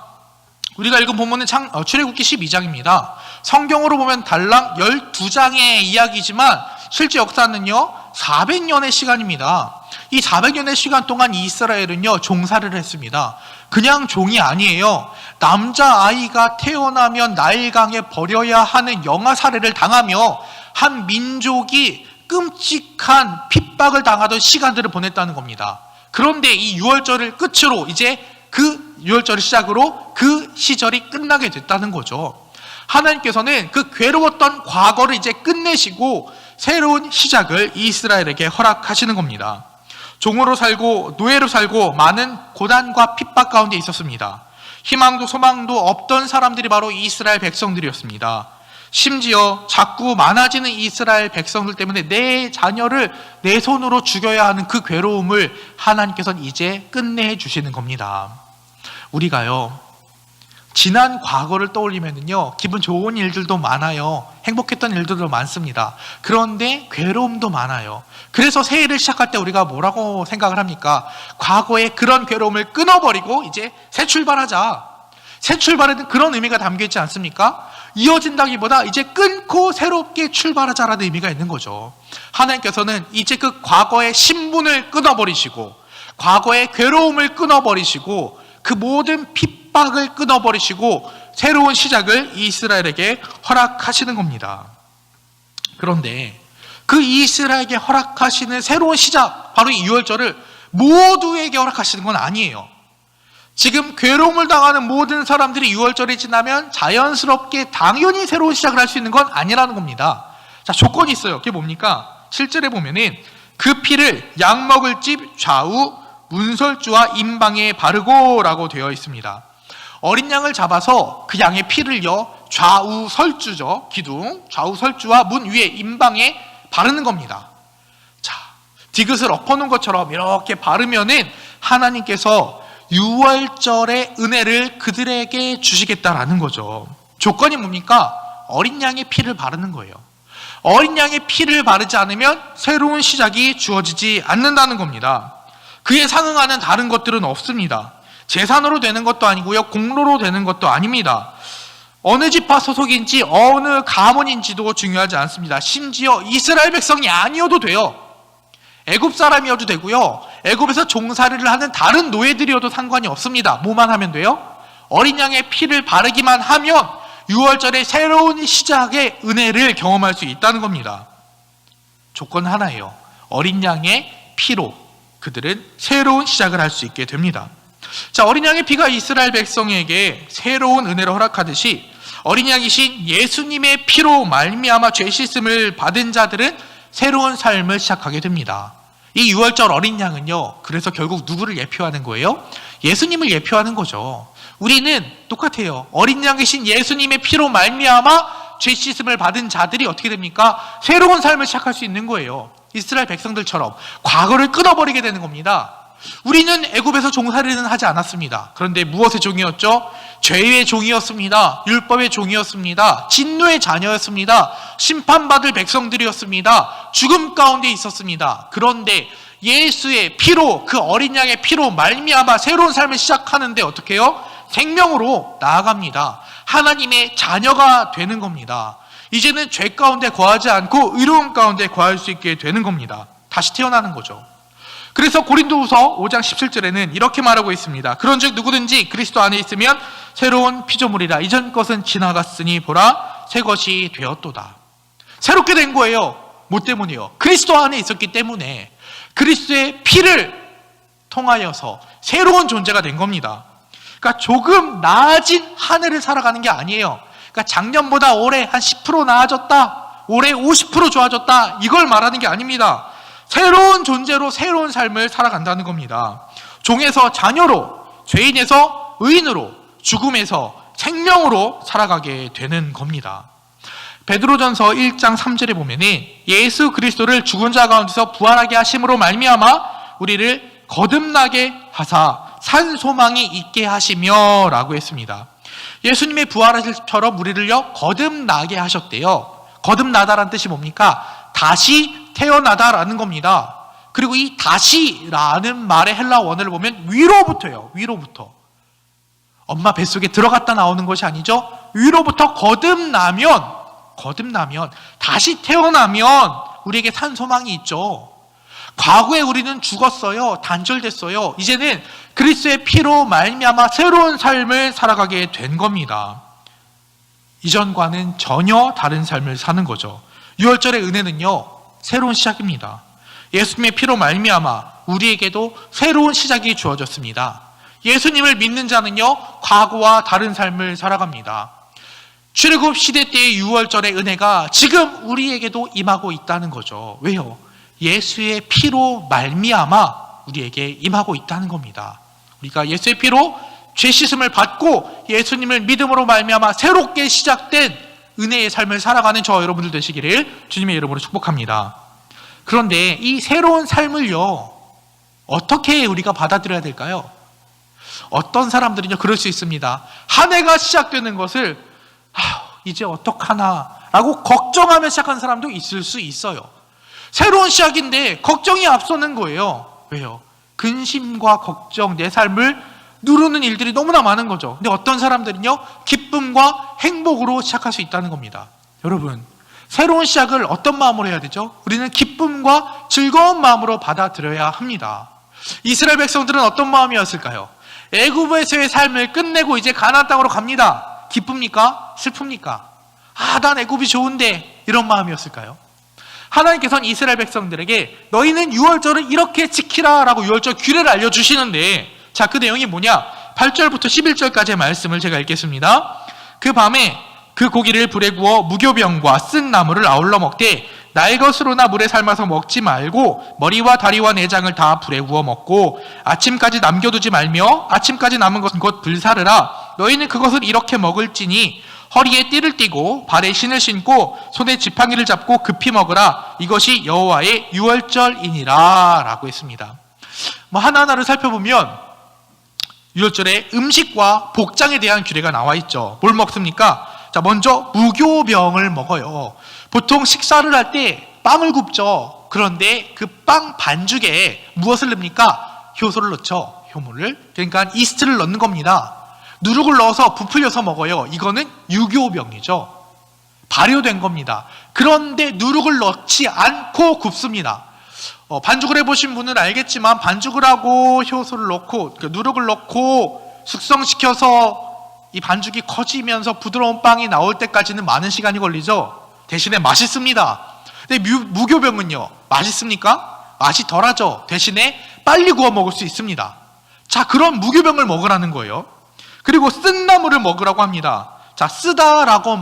우리가 읽은 본문은 출애굽기 12장입니다. 성경으로 보면 달랑 12장의 이야기지만 실제 역사는요 400년의 시간입니다. 이 400년의 시간 동안 이스라엘은요 종살이를 했습니다. 그냥 종이 아니에요. 남자아이가 태어나면 나일강에 버려야 하는 영아살해를 당하며 한 민족이 끔찍한 핍박을 당하던 시간들을 보냈다는 겁니다. 그런데 이 유월절을 끝으로 이제 그 유월절을 시작으로 그 시절이 끝나게 됐다는 거죠. 하나님께서는 그 괴로웠던 과거를 이제 끝내시고 새로운 시작을 이스라엘에게 허락하시는 겁니다. 종으로 살고 노예로 살고 많은 고난과 핍박 가운데 있었습니다. 희망도 소망도 없던 사람들이 바로 이스라엘 백성들이었습니다. 심지어 자꾸 많아지는 이스라엘 백성들 때문에 내 자녀를 내 손으로 죽여야 하는 그 괴로움을 하나님께서는 이제 끝내주시는 겁니다. 우리가요 지난 과거를 떠올리면요 기분 좋은 일들도 많아요. 행복했던 일들도 많습니다. 그런데 괴로움도 많아요. 그래서 새해를 시작할 때 우리가 뭐라고 생각을 합니까? 과거의 그런 괴로움을 끊어버리고 이제 새 출발하자. 새 출발에는 그런 의미가 담겨 있지 않습니까? 이어진다기보다 이제 끊고 새롭게 출발하자라는 의미가 있는 거죠. 하나님께서는 이제 그 과거의 신분을 끊어버리시고 과거의 괴로움을 끊어버리시고 그 모든 핍박을 끊어버리시고 새로운 시작을 이스라엘에게 허락하시는 겁니다. 그런데 그 이스라엘에게 허락하시는 새로운 시작, 바로 이 유월절을 모두에게 허락하시는 건 아니에요. 지금 괴로움을 당하는 모든 사람들이 유월절이 지나면 자연스럽게 당연히 새로운 시작을 할 수 있는 건 아니라는 겁니다. 자, 조건이 있어요. 그게 뭡니까? 7절에 보면은 그 피를 양 먹을 집 좌우 문설주와 임방에 바르고 라고 되어 있습니다. 어린 양을 잡아서 그 양의 피를요 좌우 설주죠. 기둥 좌우 설주와 문 위에 임방에 바르는 겁니다. 자, 디귿을 엎어놓은 것처럼 이렇게 바르면은 하나님께서 유월절의 은혜를 그들에게 주시겠다라는 거죠. 조건이 뭡니까? 어린 양의 피를 바르는 거예요. 어린 양의 피를 바르지 않으면 새로운 시작이 주어지지 않는다는 겁니다. 그에 상응하는 다른 것들은 없습니다. 재산으로 되는 것도 아니고요, 공로로 되는 것도 아닙니다. 어느 지파 소속인지 어느 가문인지도 중요하지 않습니다. 심지어 이스라엘 백성이 아니어도 돼요. 애굽 사람이어도 되고요, 애굽에서 종살이를 하는 다른 노예들이어도 상관이 없습니다. 뭐만 하면 돼요? 어린 양의 피를 바르기만 하면 유월절의 새로운 시작의 은혜를 경험할 수 있다는 겁니다. 조건 하나예요. 어린 양의 피로 그들은 새로운 시작을 할 수 있게 됩니다. 자, 어린 양의 피가 이스라엘 백성에게 새로운 은혜를 허락하듯이 어린 양이신 예수님의 피로 말미암아 죄 씻음을 받은 자들은 새로운 삶을 시작하게 됩니다. 이 유월절 어린 양은요, 그래서 결국 누구를 예표하는 거예요? 예수님을 예표하는 거죠. 우리는 똑같아요. 어린 양이신 예수님의 피로 말미암아 죄 씻음을 받은 자들이 어떻게 됩니까? 새로운 삶을 시작할 수 있는 거예요. 이스라엘 백성들처럼 과거를 끊어버리게 되는 겁니다. 우리는 애굽에서 종살이는 하지 않았습니다. 그런데 무엇의 종이었죠? 죄의 종이었습니다. 율법의 종이었습니다. 진노의 자녀였습니다. 심판받을 백성들이었습니다. 죽음 가운데 있었습니다. 그런데 예수의 피로, 그 어린 양의 피로 말미암아 새로운 삶을 시작하는데 어떻게 해요? 생명으로 나아갑니다. 하나님의 자녀가 되는 겁니다. 이제는 죄 가운데 거하지 않고 의로움 가운데 거할 수 있게 되는 겁니다. 다시 태어나는 거죠. 그래서 고린도후서 5장 17절에는 이렇게 말하고 있습니다. 그런즉 누구든지 그리스도 안에 있으면 새로운 피조물이라. 이전 것은 지나갔으니 보라 새 것이 되었도다. 새롭게 된 거예요. 뭐 때문이요? 그리스도 안에 있었기 때문에, 그리스도의 피를 통하여서 새로운 존재가 된 겁니다. 그러니까 조금 나아진 한 해를 살아가는 게 아니에요. 그러니까 작년보다 올해 한 10% 나아졌다, 올해 50% 좋아졌다, 이걸 말하는 게 아닙니다. 새로운 존재로 새로운 삶을 살아간다는 겁니다. 종에서 자녀로, 죄인에서 의인으로, 죽음에서 생명으로 살아가게 되는 겁니다. 베드로전서 1장 3절에 보면은 예수 그리스도를 죽은 자 가운데서 부활하게 하심으로 말미암아 우리를 거듭나게 하사 산 소망이 있게 하시며 라고 했습니다. 예수님의 부활하실처럼 우리를요 거듭나게 하셨대요. 거듭나다라는 뜻이 뭡니까? 다시 태어나다라는 겁니다. 그리고 이 다시라는 말의 헬라 원어를 보면 위로부터예요. 위로부터. 엄마 뱃속에 들어갔다 나오는 것이 아니죠. 위로부터 거듭나면, 다시 태어나면 우리에게 산 소망이 있죠. 과거에 우리는 죽었어요. 단절됐어요. 이제는 그리스도의 피로 말미암아 새로운 삶을 살아가게 된 겁니다. 이전과는 전혀 다른 삶을 사는 거죠. 유월절의 은혜는요 새로운 시작입니다. 예수님의 피로 말미암아 우리에게도 새로운 시작이 주어졌습니다. 예수님을 믿는 자는요 과거와 다른 삶을 살아갑니다. 출애굽 시대 때의 유월절의 은혜가 지금 우리에게도 임하고 있다는 거죠. 왜요? 예수의 피로 말미암아 우리에게 임하고 있다는 겁니다. 우리가 예수의 피로 죄 씻음을 받고 예수님을 믿음으로 말미암아 새롭게 시작된 은혜의 삶을 살아가는 저와 여러분들 되시기를 주님의 이름으로 축복합니다. 그런데 이 새로운 삶을요 어떻게 우리가 받아들여야 될까요? 어떤 사람들은요 그럴 수 있습니다. 한 해가 시작되는 것을 이제 어떡하나 라고 걱정하며 시작한 사람도 있을 수 있어요. 새로운 시작인데 걱정이 앞서는 거예요. 왜요? 근심과 걱정, 내 삶을 누르는 일들이 너무나 많은 거죠. 근데 어떤 사람들은요 기쁨과 행복으로 시작할 수 있다는 겁니다. 여러분, 새로운 시작을 어떤 마음으로 해야 되죠? 우리는 기쁨과 즐거운 마음으로 받아들여야 합니다. 이스라엘 백성들은 어떤 마음이었을까요? 애굽에서의 삶을 끝내고 이제 가나안 땅으로 갑니다. 기쁩니까? 슬픕니까? 난 애굽이 좋은데, 이런 마음이었을까요? 하나님께서는 이스라엘 백성들에게 너희는 유월절을 이렇게 지키라 라고 유월절 규례를 알려주시는데, 자, 그 내용이 뭐냐? 8절부터 11절까지의 말씀을 제가 읽겠습니다. 그 밤에 그 고기를 불에 구워 무교병과 쓴 나물을 아울러 먹되 날 것으로나 물에 삶아서 먹지 말고 머리와 다리와 내장을 다 불에 구워 먹고 아침까지 남겨두지 말며 아침까지 남은 것은 곧 불사르라. 너희는 그것을 이렇게 먹을지니 허리에 띠를 띠고 발에 신을 신고 손에 지팡이를 잡고 급히 먹으라. 이것이 여호와의 유월절이니라 라고 했습니다. 하나하나를 살펴보면 유월절에 음식과 복장에 대한 규례가 나와 있죠. 뭘 먹습니까? 자, 먼저 무교병을 먹어요. 보통 식사를 할 때 빵을 굽죠. 그런데 그 빵 반죽에 무엇을 넣습니까? 효소를 넣죠. 효모를. 그러니까 이스트를 넣는 겁니다. 누룩을 넣어서 부풀려서 먹어요. 이거는 유교병이죠. 발효된 겁니다. 그런데 누룩을 넣지 않고 굽습니다. 반죽을 해보신 분은 알겠지만 반죽을 하고 효소를 넣고 누룩을 넣고 숙성시켜서 이 반죽이 커지면서 부드러운 빵이 나올 때까지는 많은 시간이 걸리죠. 대신에 맛있습니다. 근데 무교병은요 맛있습니까? 맛이 덜하죠. 대신에 빨리 구워 먹을 수 있습니다. 자, 그런 무교병을 먹으라는 거예요. 그리고 쓴 나물을 먹으라고 합니다. 자, 쓰다라고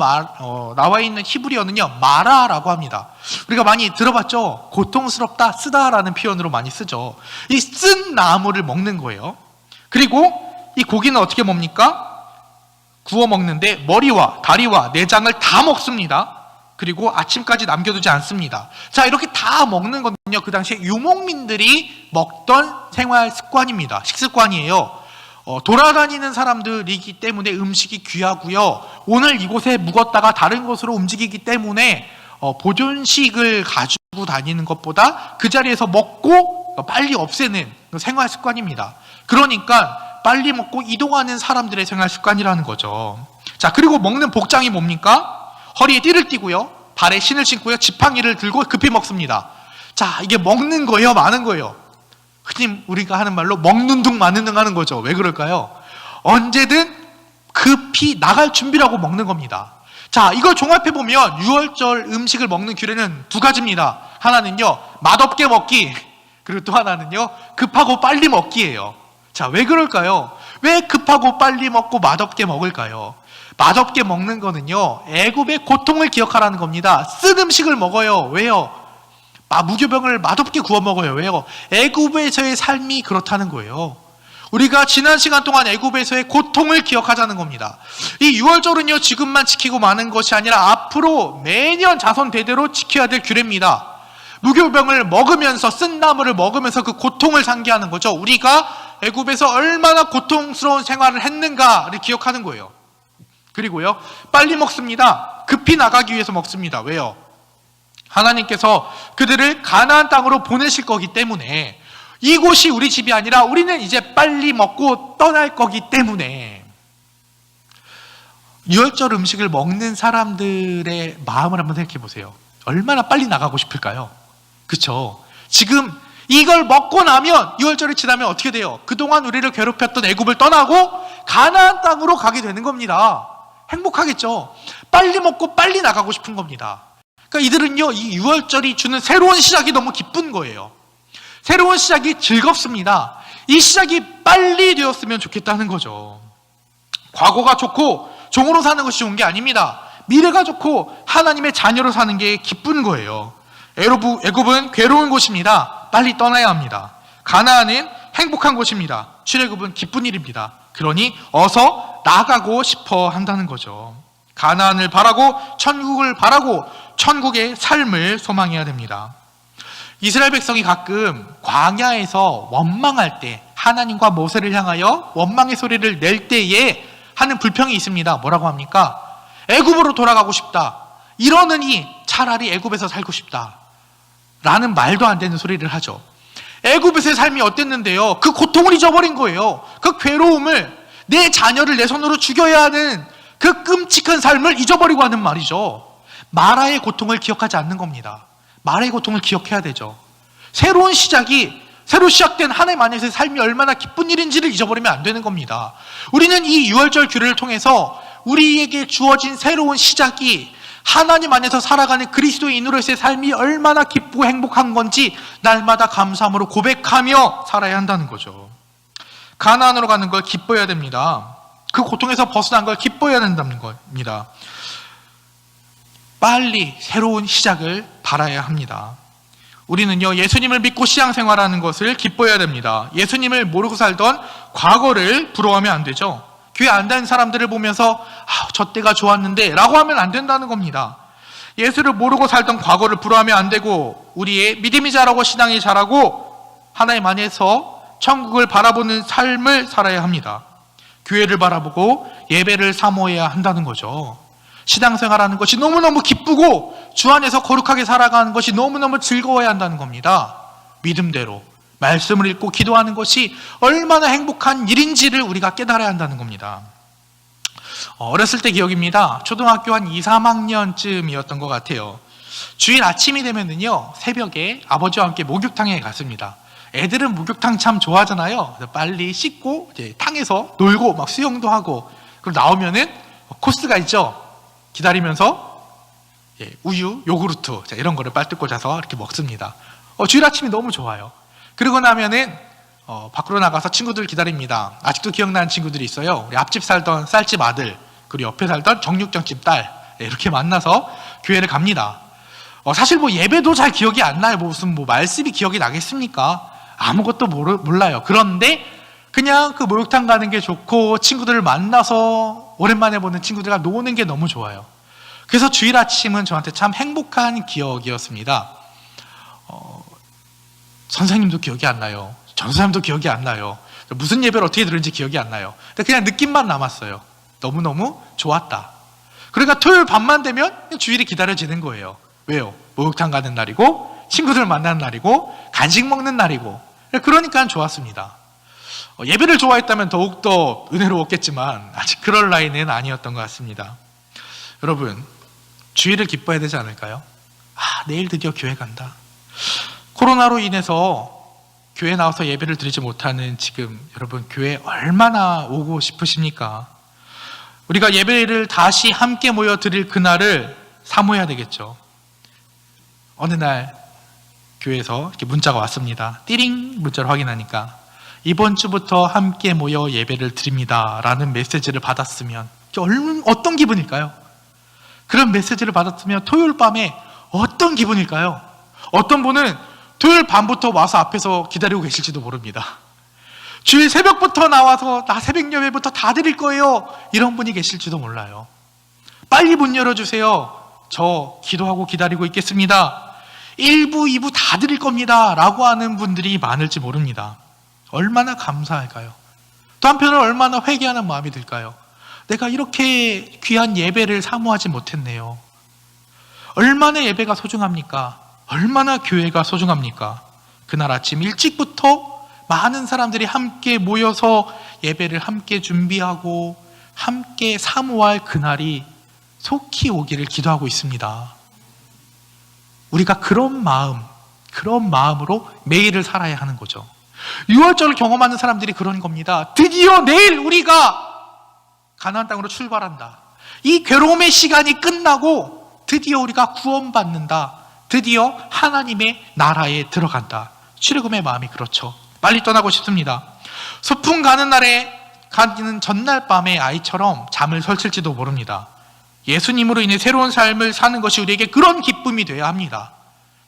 나와 있는 히브리어는요 마라라고 합니다. 우리가 많이 들어봤죠? 고통스럽다, 쓰다라는 표현으로 많이 쓰죠. 이 쓴 나물을 먹는 거예요. 그리고 이 고기는 어떻게 먹습니까? 구워 먹는데 머리와 다리와 내장을 다 먹습니다. 그리고 아침까지 남겨두지 않습니다. 자, 이렇게 다 먹는 건요 그 당시에 유목민들이 먹던 생활 습관입니다. 식습관이에요. 돌아다니는 사람들이기 때문에 음식이 귀하고요. 오늘 이곳에 묵었다가 다른 곳으로 움직이기 때문에 보존식을 가지고 다니는 것보다 그 자리에서 먹고 빨리 없애는 생활 습관입니다. 그러니까 빨리 먹고 이동하는 사람들의 생활 습관이라는 거죠. 자, 그리고 먹는 복장이 뭡니까? 허리에 띠를 띠고요, 발에 신을 신고요, 지팡이를 들고 급히 먹습니다. 자, 이게 먹는 거예요, 마는 거예요? 흔히 우리가 하는 말로 먹는 둥 마는 둥 하는 거죠. 왜 그럴까요? 언제든 급히 나갈 준비라고 먹는 겁니다. 자, 이걸 종합해보면 6월절 음식을 먹는 규례는 두 가지입니다. 하나는요, 맛없게 먹기, 그리고 또 하나는요, 급하고 빨리 먹기예요. 자, 왜 그럴까요? 왜 급하고 빨리 먹고 맛없게 먹을까요? 맛없게 먹는 거는요, 애굽의 고통을 기억하라는 겁니다. 쓴 음식을 먹어요. 왜요? 무교병을 맛없게 구워 먹어요. 왜요? 애굽에서의 삶이 그렇다는 거예요. 우리가 지난 시간 동안 애굽에서의 고통을 기억하자는 겁니다. 이 6월절은요, 지금만 지키고 마는 것이 아니라 앞으로 매년 자손 대대로 지켜야 될 규례입니다. 무교병을 먹으면서, 쓴 나물을 먹으면서 그 고통을 상기하는 거죠. 우리가 애굽에서 얼마나 고통스러운 생활을 했는가를 기억하는 거예요. 그리고요, 빨리 먹습니다. 급히 나가기 위해서 먹습니다. 왜요? 하나님께서 그들을 가나안 땅으로 보내실 거기 때문에, 이곳이 우리 집이 아니라 우리는 이제 빨리 먹고 떠날 거기 때문에. 유월절 음식을 먹는 사람들의 마음을 한번 생각해 보세요. 얼마나 빨리 나가고 싶을까요? 그쵸? 지금 이걸 먹고 나면, 유월절이 지나면 어떻게 돼요? 그동안 우리를 괴롭혔던 애굽을 떠나고 가나안 땅으로 가게 되는 겁니다. 행복하겠죠? 빨리 먹고 빨리 나가고 싶은 겁니다. 그러니까 이들은요, 이 유월절이 주는 새로운 시작이 너무 기쁜 거예요. 새로운 시작이 즐겁습니다. 이 시작이 빨리 되었으면 좋겠다는 거죠. 과거가 좋고 종으로 사는 것이 좋은 게 아닙니다. 미래가 좋고 하나님의 자녀로 사는 게 기쁜 거예요. 애굽은 괴로운 곳입니다. 빨리 떠나야 합니다. 가나안은 행복한 곳입니다. 출애굽은 기쁜 일입니다. 그러니 어서 나가고 싶어 한다는 거죠. 가나안을 바라고 천국을 바라고 천국의 삶을 소망해야 됩니다. 이스라엘 백성이 가끔 광야에서 원망할 때, 하나님과 모세를 향하여 원망의 소리를 낼 때에 하는 불평이 있습니다. 뭐라고 합니까? 애굽으로 돌아가고 싶다. 이러느니 차라리 애굽에서 살고 싶다. 라는 말도 안 되는 소리를 하죠. 애굽에서의 삶이 어땠는데요? 그 고통을 잊어버린 거예요. 그 괴로움을, 내 자녀를 내 손으로 죽여야 하는 그 끔찍한 삶을 잊어버리고 하는 말이죠. 마라의 고통을 기억하지 않는 겁니다. 마라의 고통을 기억해야 되죠. 새로운 시작이, 새로 시작된 하나님 안에서의 삶이 얼마나 기쁜 일인지를 잊어버리면 안 되는 겁니다. 우리는 이 유월절 규례를 통해서 우리에게 주어진 새로운 시작이 하나님 안에서 살아가는 그리스도인으로서의 삶이 얼마나 기쁘고 행복한 건지 날마다 감사함으로 고백하며 살아야 한다는 거죠. 가나안으로 가는 걸 기뻐해야 됩니다. 그 고통에서 벗어난 걸 기뻐해야 된다는 겁니다. 빨리 새로운 시작을 바라야 합니다. 우리는요, 예수님을 믿고 신앙생활하는 것을 기뻐해야 됩니다. 예수님을 모르고 살던 과거를 부러워하면 안 되죠. 교회 안 다니는 사람들을 보면서 저 때가 좋았는데 라고 하면 안 된다는 겁니다. 예수를 모르고 살던 과거를 부러워하면 안 되고, 우리의 믿음이 자라고 신앙이 자라고 하나님 안에서 천국을 바라보는 삶을 살아야 합니다. 교회를 바라보고 예배를 사모해야 한다는 거죠. 신앙생활하는 것이 너무너무 기쁘고 주 안에서 거룩하게 살아가는 것이 너무너무 즐거워야 한다는 겁니다. 믿음대로 말씀을 읽고 기도하는 것이 얼마나 행복한 일인지를 우리가 깨달아야 한다는 겁니다. 어렸을 때 기억입니다. 초등학교 한 2, 3학년쯤이었던 것 같아요. 주일 아침이 되면은요, 새벽에 아버지와 함께 목욕탕에 갔습니다. 애들은 목욕탕 참 좋아하잖아요. 그래서 빨리 씻고 이제 탕에서 놀고 막 수영도 하고, 그리고 나오면은 코스가 있죠. 기다리면서 우유, 요구르트 이런 거를 빨대 꽂아서 이렇게 먹습니다. 주일 아침이 너무 좋아요. 그러고 나면은 밖으로 나가서 친구들 기다립니다. 아직도 기억나는 친구들이 있어요. 우리 앞집 살던 쌀집 아들, 그리고 옆에 살던 정육점집 딸, 이렇게 만나서 교회를 갑니다. 사실 예배도 잘 기억이 안 나요. 무슨 말씀이 기억이 나겠습니까? 아무것도 몰라요. 그런데 그냥 그 목욕탕 가는 게 좋고, 친구들을 만나서 오랜만에 보는 친구들과 노는 게 너무 좋아요. 그래서 주일 아침은 저한테 참 행복한 기억이었습니다. 선생님도 기억이 안 나요. 전사님도 기억이 안 나요. 무슨 예배를 어떻게 들은지 기억이 안 나요. 그냥 느낌만 남았어요. 너무너무 좋았다. 그러니까 토요일 밤만 되면 주일이 기다려지는 거예요. 왜요? 목욕탕 가는 날이고, 친구들 만나는 날이고, 간식 먹는 날이고, 그러니까 좋았습니다. 예배를 좋아했다면 더욱더 은혜로웠겠지만 아직 그럴 나이는 아니었던 것 같습니다. 여러분, 주일을 기뻐해야 되지 않을까요? 내일 드디어 교회 간다. 코로나로 인해서 교회 나와서 예배를 드리지 못하는 지금 여러분, 교회 얼마나 오고 싶으십니까? 우리가 예배를 다시 함께 모여 드릴 그날을 사모해야 되겠죠. 어느 날 교회에서 이렇게 문자가 왔습니다. 띠링 문자를 확인하니까 이번 주부터 함께 모여 예배를 드립니다 라는 메시지를 받았으면 어떤 기분일까요? 그런 메시지를 받았으면 토요일 밤에 어떤 기분일까요? 어떤 분은 토요일 밤부터 와서 앞에서 기다리고 계실지도 모릅니다. 주일 새벽부터 나와서 나 새벽 예배부터 다 드릴 거예요, 이런 분이 계실지도 몰라요. 빨리 문 열어주세요, 저 기도하고 기다리고 있겠습니다, 1부, 2부 다 드릴 겁니다 라고 하는 분들이 많을지 모릅니다. 얼마나 감사할까요? 또 한편으로 얼마나 회개하는 마음이 들까요? 내가 이렇게 귀한 예배를 사모하지 못했네요. 얼마나 예배가 소중합니까? 얼마나 교회가 소중합니까? 그날 아침 일찍부터 많은 사람들이 함께 모여서 예배를 함께 준비하고 함께 사모할 그날이 속히 오기를 기도하고 있습니다. 우리가 그런 마음으로 매일을 살아야 하는 거죠. 6월절을 경험하는 사람들이 그런 겁니다. 드디어 내일 우리가 가나안 땅으로 출발한다. 이 괴로움의 시간이 끝나고 드디어 우리가 구원받는다. 드디어 하나님의 나라에 들어간다. 출애굽의 마음이 그렇죠. 빨리 떠나고 싶습니다. 소풍 가는 날에 가는 전날 밤에 아이처럼 잠을 설칠지도 모릅니다. 예수님으로 인해 새로운 삶을 사는 것이 우리에게 그런 기쁨이 되어야 합니다.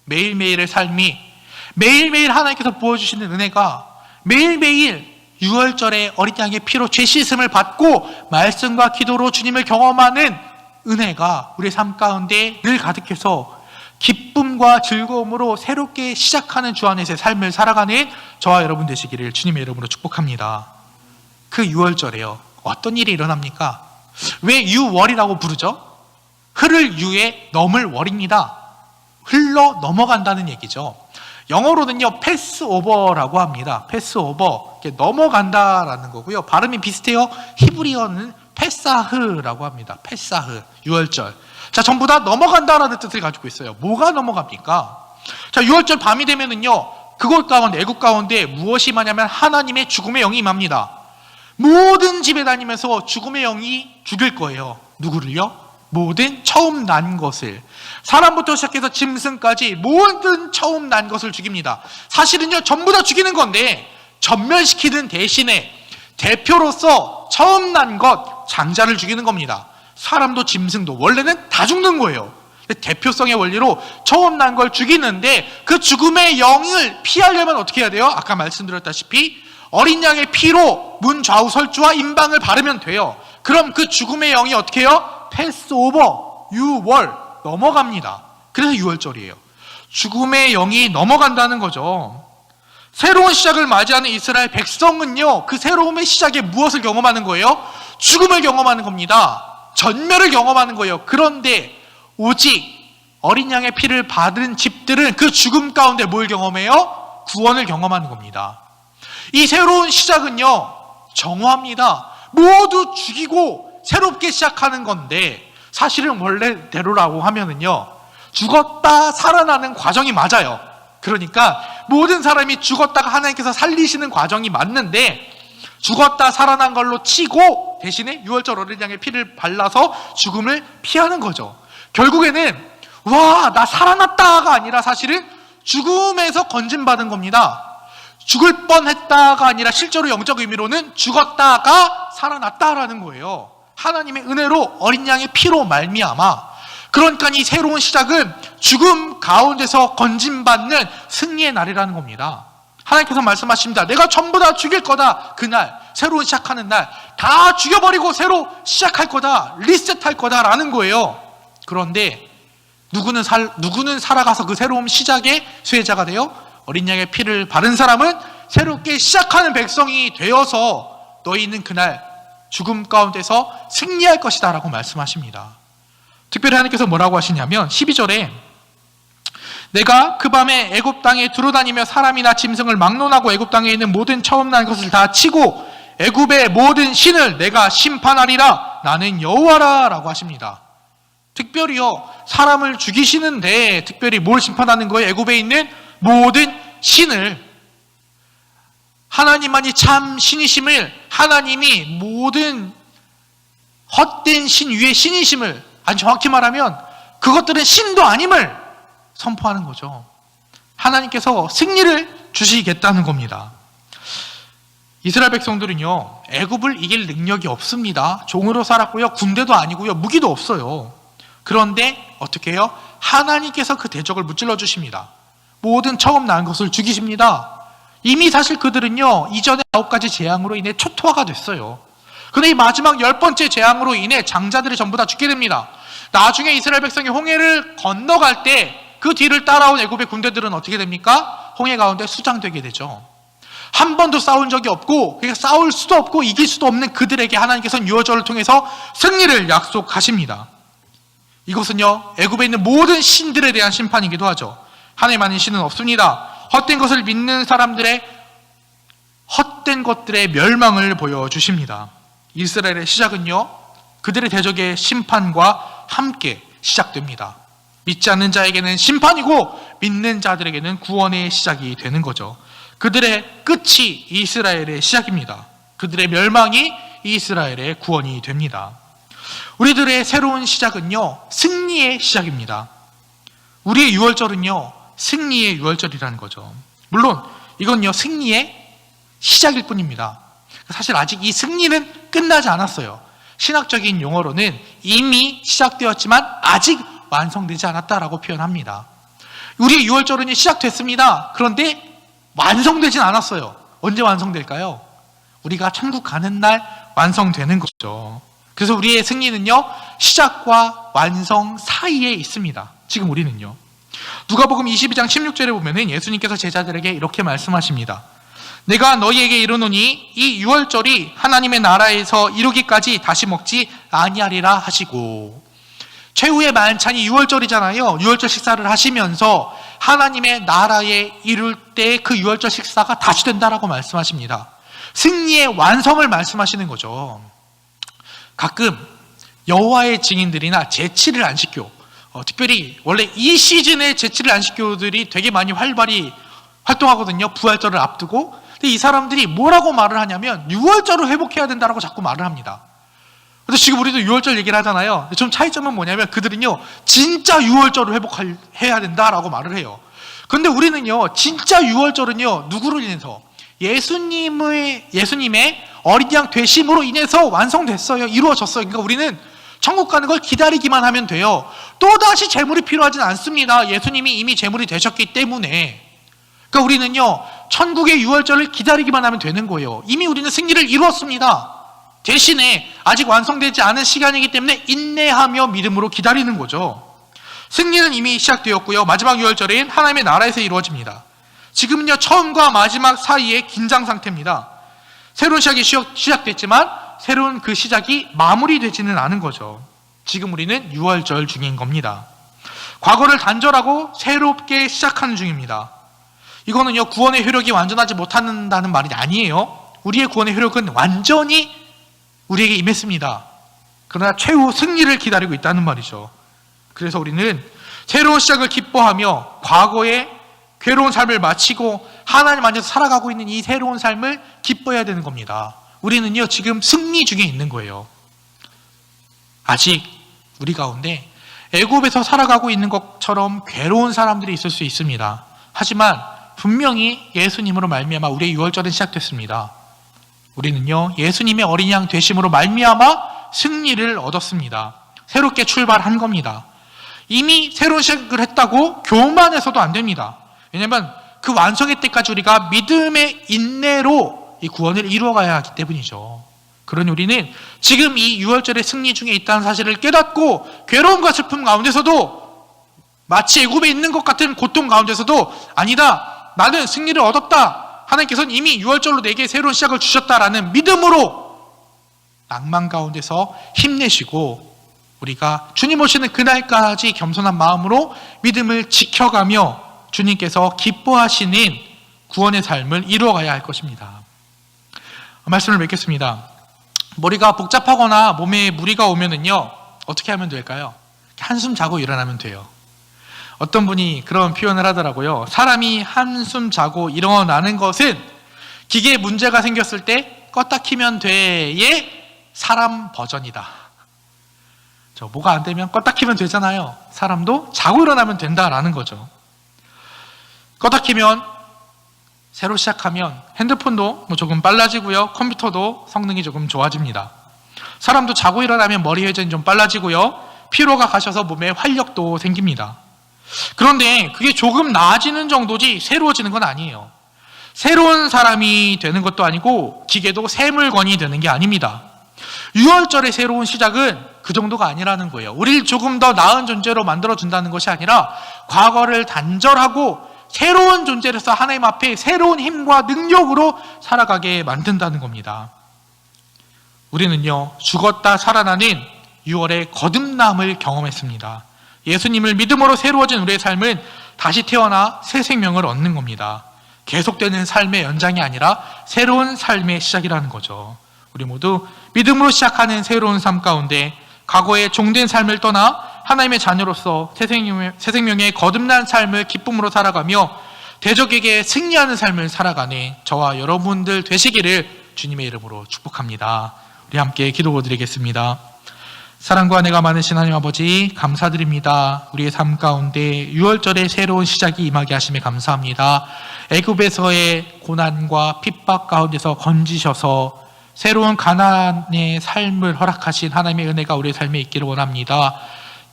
매일매일의 삶이, 매일매일 하나님께서 부어주시는 은혜가, 매일매일 6월절에 어린 양의 피로 죄 씻음을 받고 말씀과 기도로 주님을 경험하는 은혜가 우리의 삶 가운데 늘 가득해서 기쁨과 즐거움으로 새롭게 시작하는 주 안에서의 삶을 살아가는 저와 여러분 되시기를 주님의 이름으로 축복합니다. 그 6월절에요, 어떤 일이 일어납니까? 왜 유월이라고 부르죠? 흐를 유에 넘을 월입니다. 흘러 넘어간다는 얘기죠. 영어로는요, 패스오버라고 합니다. 패스오버, 넘어간다라는 거고요. 발음이 비슷해요. 히브리어는 페사흐라고 합니다. 페사흐, 6월절. 자, 전부 다 넘어간다라는 뜻을 가지고 있어요. 뭐가 넘어갑니까? 자, 6월절 밤이 되면은요, 그곳 가운데, 애국 가운데 무엇이 임하냐면 하나님의 죽음의 영이 임합니다. 모든 집에 다니면서 죽음의 영이 죽일 거예요. 누구를요? 모든 처음 난 것을. 사람부터 시작해서 짐승까지 모든 처음 난 것을 죽입니다. 사실은요, 전부 다 죽이는 건데 전멸시키는 대신에 대표로서 처음 난 것, 장자를 죽이는 겁니다. 사람도 짐승도 원래는 다 죽는 거예요. 대표성의 원리로 처음 난 걸 죽이는데 그 죽음의 영을 피하려면 어떻게 해야 돼요? 아까 말씀드렸다시피 어린 양의 피로 문 좌우 설주와 임방을 바르면 돼요. 그럼 그 죽음의 영이 어떻게 해요? 패스오버, 6월 넘어갑니다. 그래서 6월절이에요. 죽음의 영이 넘어간다는 거죠. 새로운 시작을 맞이하는 이스라엘 백성은요, 그 새로움의 시작에 무엇을 경험하는 거예요? 죽음을 경험하는 겁니다. 전멸을 경험하는 거예요. 그런데 오직 어린 양의 피를 받은 집들은 그 죽음 가운데 뭘 경험해요? 구원을 경험하는 겁니다. 이 새로운 시작은요, 정화입니다. 모두 죽이고 새롭게 시작하는 건데, 사실은 원래대로라고 하면은요, 죽었다 살아나는 과정이 맞아요. 그러니까 모든 사람이 죽었다가 하나님께서 살리시는 과정이 맞는데, 죽었다 살아난 걸로 치고 대신에 6월절 어린 양의 피를 발라서 죽음을 피하는 거죠. 결국에는 와, 나 살아났다가 아니라 사실은 죽음에서 건진받은 겁니다. 죽을 뻔했다가 아니라 실제로 영적 의미로는 죽었다가 살아났다라는 거예요. 하나님의 은혜로 어린 양의 피로 말미암아. 그러니까 이 새로운 시작은 죽음 가운데서 건진받는 승리의 날이라는 겁니다. 하나님께서 말씀하십니다. 내가 전부 다 죽일 거다. 그날, 새로운 시작하는 날, 다 죽여버리고 새로 시작할 거다. 리셋할 거다라는 거예요. 그런데 누구는 살아가서 그 새로운 시작의 수혜자가 되어 어린 양의 피를 바른 사람은 새롭게 시작하는 백성이 되어서 너희는 그날 죽음 가운데서 승리할 것이다 라고 말씀하십니다. 특별히 하나님께서 뭐라고 하시냐면 12절에 내가 그 밤에 애굽 땅에 두루다니며 사람이나 짐승을 막론하고 애굽 땅에 있는 모든 처음 난 것을 다 치고 애굽의 모든 신을 내가 심판하리라. 나는 여호와라 라고 하십니다. 특별히요, 사람을 죽이시는데 특별히 뭘 심판하는 거예요? 애굽에 있는 모든 신을. 하나님만이 참 신이심을, 하나님이 모든 헛된 신 위에 신이심을, 아니 정확히 말하면 그것들은 신도 아님을 선포하는 거죠. 하나님께서 승리를 주시겠다는 겁니다. 이스라엘 백성들은요, 애굽을 이길 능력이 없습니다. 종으로 살았고요, 군대도 아니고요, 무기도 없어요. 그런데 어떻게 해요? 하나님께서 그 대적을 무찔러 주십니다. 모든 처음 난 것을 죽이십니다. 이미 사실 그들은요, 이전에 9가지 재앙으로 인해 초토화가 됐어요. 그런데 이 마지막 10번째 재앙으로 인해 장자들이 전부 다 죽게 됩니다. 나중에 이스라엘 백성이 홍해를 건너갈 때 그 뒤를 따라온 애굽의 군대들은 어떻게 됩니까? 홍해 가운데 수장되게 되죠. 한 번도 싸운 적이 없고, 그러니까 싸울 수도 없고 이길 수도 없는 그들에게 하나님께서는 유월절을 통해서 승리를 약속하십니다. 이것은요, 애굽에 있는 모든 신들에 대한 심판이기도 하죠. 하나님 아닌 신은 없습니다. 헛된 것을 믿는 사람들의 헛된 것들의 멸망을 보여주십니다. 이스라엘의 시작은요, 그들의 대적의 심판과 함께 시작됩니다. 믿지 않는 자에게는 심판이고 믿는 자들에게는 구원의 시작이 되는 거죠. 그들의 끝이 이스라엘의 시작입니다. 그들의 멸망이 이스라엘의 구원이 됩니다. 우리들의 새로운 시작은요, 승리의 시작입니다. 우리의 유월절은요, 승리의 유월절이라는 거죠. 물론 이건요, 승리의 시작일 뿐입니다. 사실 아직 이 승리는 끝나지 않았어요. 신학적인 용어로는 이미 시작되었지만 아직 완성되지 않았다라고 표현합니다. 우리의 유월절은 시작됐습니다. 그런데 완성되진 않았어요. 언제 완성될까요? 우리가 천국 가는 날 완성되는 거죠. 그래서 우리의 승리는요, 시작과 완성 사이에 있습니다. 지금 우리는요. 누가복음 22장 16절에 보면은 예수님께서 제자들에게 이렇게 말씀하십니다. 내가 너희에게 이르노니 이 유월절이 하나님의 나라에서 이루기까지 다시 먹지 아니하리라 하시고, 최후의 만찬이 유월절이잖아요. 유월절 식사를 하시면서 하나님의 나라에 이룰 때 그 유월절 식사가 다시 된다라고 말씀하십니다. 승리의 완성을 말씀하시는 거죠. 가끔 여호와의 증인들이나 제7일 안식교, 특별히 원래 이 시즌에 제7일 안식교들이 되게 많이 활발히 활동하거든요. 부활절을 앞두고. 근데 이 사람들이 뭐라고 말을 하냐면 유월절을 회복해야 된다라고 자꾸 말을 합니다. 근데 지금 우리도 유월절 얘기를 하잖아요. 근데 좀 차이점은 뭐냐면 그들은요, 진짜 유월절을 회복해야 된다라고 말을 해요. 근데 우리는요, 진짜 유월절은요, 누구를 인해서? 예수님의 어린 양 되심으로 인해서 완성됐어요. 이루어졌어요. 그러니까 우리는 천국 가는 걸 기다리기만 하면 돼요. 또다시 제물이 필요하진 않습니다. 예수님이 이미 제물이 되셨기 때문에. 그러니까 우리는요, 천국의 유월절을 기다리기만 하면 되는 거예요. 이미 우리는 승리를 이루었습니다. 대신에 아직 완성되지 않은 시간이기 때문에 인내하며 믿음으로 기다리는 거죠. 승리는 이미 시작되었고요. 마지막 유월절인 하나님의 나라에서 이루어집니다. 지금은요, 처음과 마지막 사이의 긴장 상태입니다. 새로운 시작이 시작됐지만 새로운 그 시작이 마무리되지는 않은 거죠. 지금 우리는 유월절 중인 겁니다. 과거를 단절하고 새롭게 시작하는 중입니다. 이거는요, 구원의 효력이 완전하지 못한다는 말이 아니에요. 우리의 구원의 효력은 완전히 우리에게 임했습니다. 그러나 최후 승리를 기다리고 있다는 말이죠. 그래서 우리는 새로운 시작을 기뻐하며 과거의 괴로운 삶을 마치고 하나님 안에서 살아가고 있는 이 새로운 삶을 기뻐해야 되는 겁니다. 우리는요, 지금 승리 중에 있는 거예요. 아직 우리 가운데 애굽에서 살아가고 있는 것처럼 괴로운 사람들이 있을 수 있습니다. 하지만 분명히 예수님으로 말미암아 우리의 유월절은 시작됐습니다. 우리는요, 예수님의 어린 양 되심으로 말미암아 승리를 얻었습니다. 새롭게 출발한 겁니다. 이미 새로운 시작을 했다고 교만해서도 안 됩니다. 왜냐하면 그 완성의 때까지 우리가 믿음의 인내로 이 구원을 이루어가야 하기 때문이죠. 그러니 우리는 지금 이 유월절의 승리 중에 있다는 사실을 깨닫고 괴로움과 슬픔 가운데서도 마치 애굽에 있는 것 같은 고통 가운데서도 아니다, 나는 승리를 얻었다, 하나님께서는 이미 유월절로 내게 새로운 시작을 주셨다라는 믿음으로 낭만 가운데서 힘내시고 우리가 주님 오시는 그날까지 겸손한 마음으로 믿음을 지켜가며 주님께서 기뻐하시는 구원의 삶을 이루어가야 할 것입니다. 말씀을 맺겠습니다. 머리가 복잡하거나 몸에 무리가 오면은요, 어떻게 하면 될까요? 한숨 자고 일어나면 돼요. 어떤 분이 그런 표현을 하더라고요. 사람이 한숨 자고 일어나는 것은 기계에 문제가 생겼을 때 껐다 키면 돼의 사람 버전이다. 뭐가 안 되면 껐다 키면 되잖아요. 사람도 자고 일어나면 된다라는 거죠. 껐다 키면 새로 시작하면 핸드폰도 조금 빨라지고요. 컴퓨터도 성능이 조금 좋아집니다. 사람도 자고 일어나면 머리 회전이 좀 빨라지고요. 피로가 가셔서 몸에 활력도 생깁니다. 그런데 그게 조금 나아지는 정도지 새로워지는 건 아니에요. 새로운 사람이 되는 것도 아니고 기계도 새 물건이 되는 게 아닙니다. 유월절의 새로운 시작은 그 정도가 아니라는 거예요. 우리를 조금 더 나은 존재로 만들어준다는 것이 아니라 과거를 단절하고 새로운 존재로서 하나님 앞에 새로운 힘과 능력으로 살아가게 만든다는 겁니다. 우리는요, 죽었다 살아나는 6월의 거듭남을 경험했습니다. 예수님을 믿음으로 새로워진 우리의 삶은 다시 태어나 새 생명을 얻는 겁니다. 계속되는 삶의 연장이 아니라 새로운 삶의 시작이라는 거죠. 우리 모두 믿음으로 시작하는 새로운 삶 가운데 과거의 종된 삶을 떠나 하나님의 자녀로서 새 생명의 거듭난 삶을 기쁨으로 살아가며 대적에게 승리하는 삶을 살아가는 저와 여러분들 되시기를 주님의 이름으로 축복합니다. 우리 함께 기도드리겠습니다. 사랑과 은혜가 많으신 하나님 아버지, 감사드립니다. 우리의 삶 가운데 6월절의 새로운 시작이 임하게 하심에 감사합니다. 애굽에서의 고난과 핍박 가운데서 건지셔서 새로운 가나안의 삶을 허락하신 하나님의 은혜가 우리의 삶에 있기를 원합니다.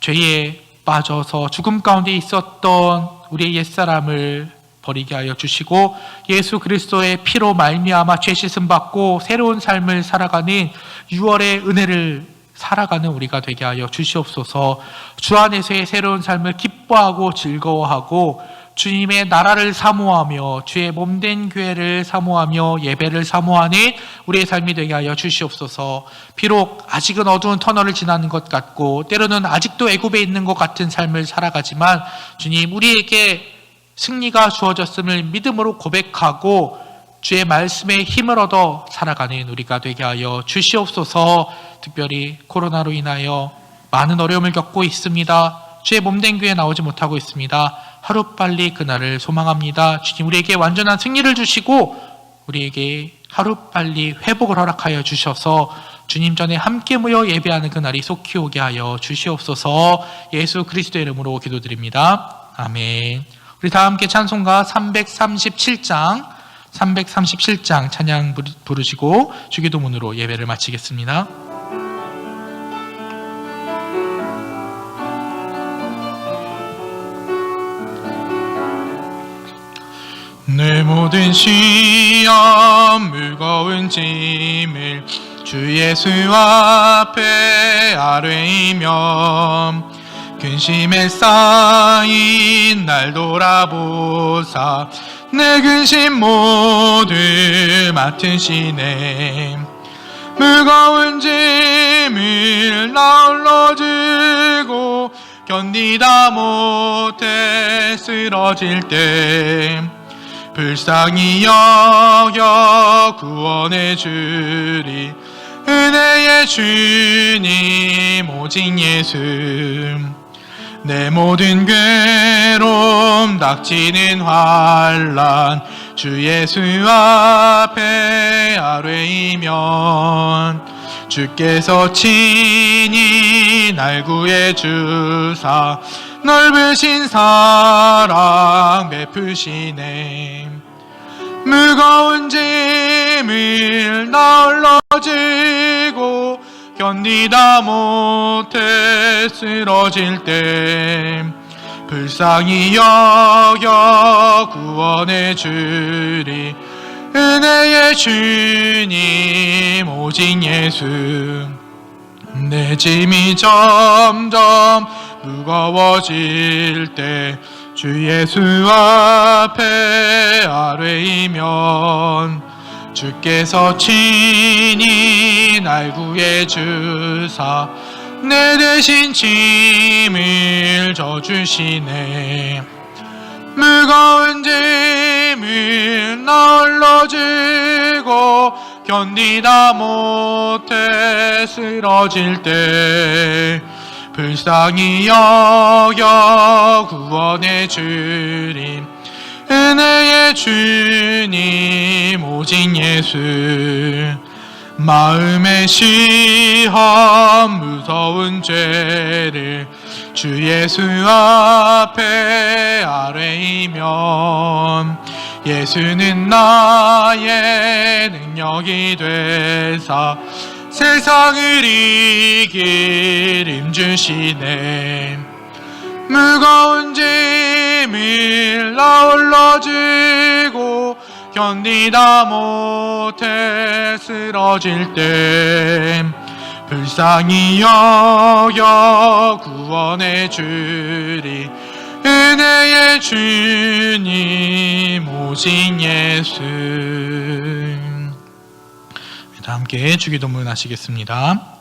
죄에 빠져서 죽음 가운데 있었던 우리의 옛사람을 버리게 하여 주시고 예수 그리스도의 피로 말미암아 죄 씻음 받고 새로운 삶을 살아가는 6월의 은혜를 살아가는 우리가 되게 하여 주시옵소서. 주 안에서의 새로운 삶을 기뻐하고 즐거워하고 주님의 나라를 사모하며 주의 몸된 교회를 사모하며 예배를 사모하는 우리의 삶이 되게 하여 주시옵소서. 비록 아직은 어두운 터널을 지나는 것 같고 때로는 아직도 애굽에 있는 것 같은 삶을 살아가지만 주님, 우리에게 승리가 주어졌음을 믿음으로 고백하고 주의 말씀에 힘을 얻어 살아가는 우리가 되게 하여 주시옵소서. 특별히 코로나로 인하여 많은 어려움을 겪고 있습니다. 주의 몸된 교회에 나오지 못하고 있습니다. 하루빨리 그날을 소망합니다. 주님, 우리에게 완전한 승리를 주시고 우리에게 하루빨리 회복을 허락하여 주셔서 주님 전에 함께 모여 예배하는 그날이 속히 오게 하여 주시옵소서. 예수 그리스도의 이름으로 기도드립니다. 아멘. 우리 다 함께 찬송가 337장 찬양 부르시고 주기도문으로 예배를 마치겠습니다. 내 모든 시험 무거운 짐을 주 예수 앞에 아뢰이며 근심에 쌓인 날 돌아보사 내 근심 모두 맡으시네. 무거운 짐을 나 홀로 지고 견디다 못해 쓰러질 때 불쌍히 여겨 구원해 주리 은혜의 주님 오직 예수. 내 모든 괴로움 닥치는 환난 주 예수 앞에 아뢰이면 주께서 친히 날 구해 주사 넓으신 사랑 베푸시네. 무거운 짐을 나 홀로 지고 견디다 못해 쓰러질 때 불쌍히 여겨 구원해 주리 은혜의 주님 오직 예수. 내 짐이 점점 무거워질 때 주 예수 앞에 아뢰이면 주께서 친히 날 구해 주사 내 대신 짐을 져주시네. 무거운 짐을 나 홀로 지고 견디다 못해 쓰러질 때 불쌍히 여겨 구원해 주림. 은혜의 주님 오직 예수. 마음의 시험 무서운 죄를 주 예수 앞에 아뢰이면 예수는 나의 능력이 되사 세상을 이길 힘 주시네. 무거운 짐을 나 홀로 지고 견디다 못해 쓰러질 때 불쌍히 여겨 구원해 주리. 은혜의 주님 오직 예수. 함께 주기도문 하시겠습니다.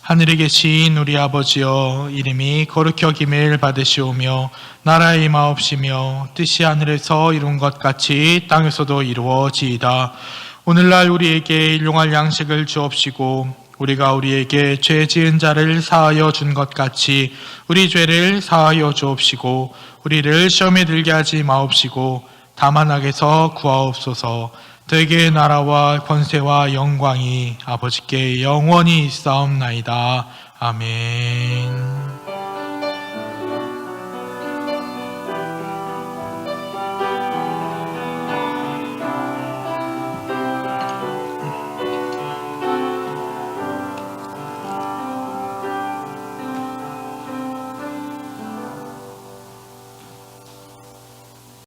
하늘에 계신 우리 아버지여, 이름이 거룩히 여김을 받으시오며 나라의 임하옵시며 뜻이 하늘에서 이룬 것 같이 땅에서도 이루어지이다. 오늘날 우리에게 일용할 양식을 주옵시고 우리가 우리에게 죄 지은 자를 사하여 준 것 같이 우리 죄를 사하여 주옵시고 우리를 시험에 들게 하지 마옵시고 다만 악에서 구하옵소서. 되게 나라와 권세와 영광이 아버지께 영원히 있사옵나이다. 아멘.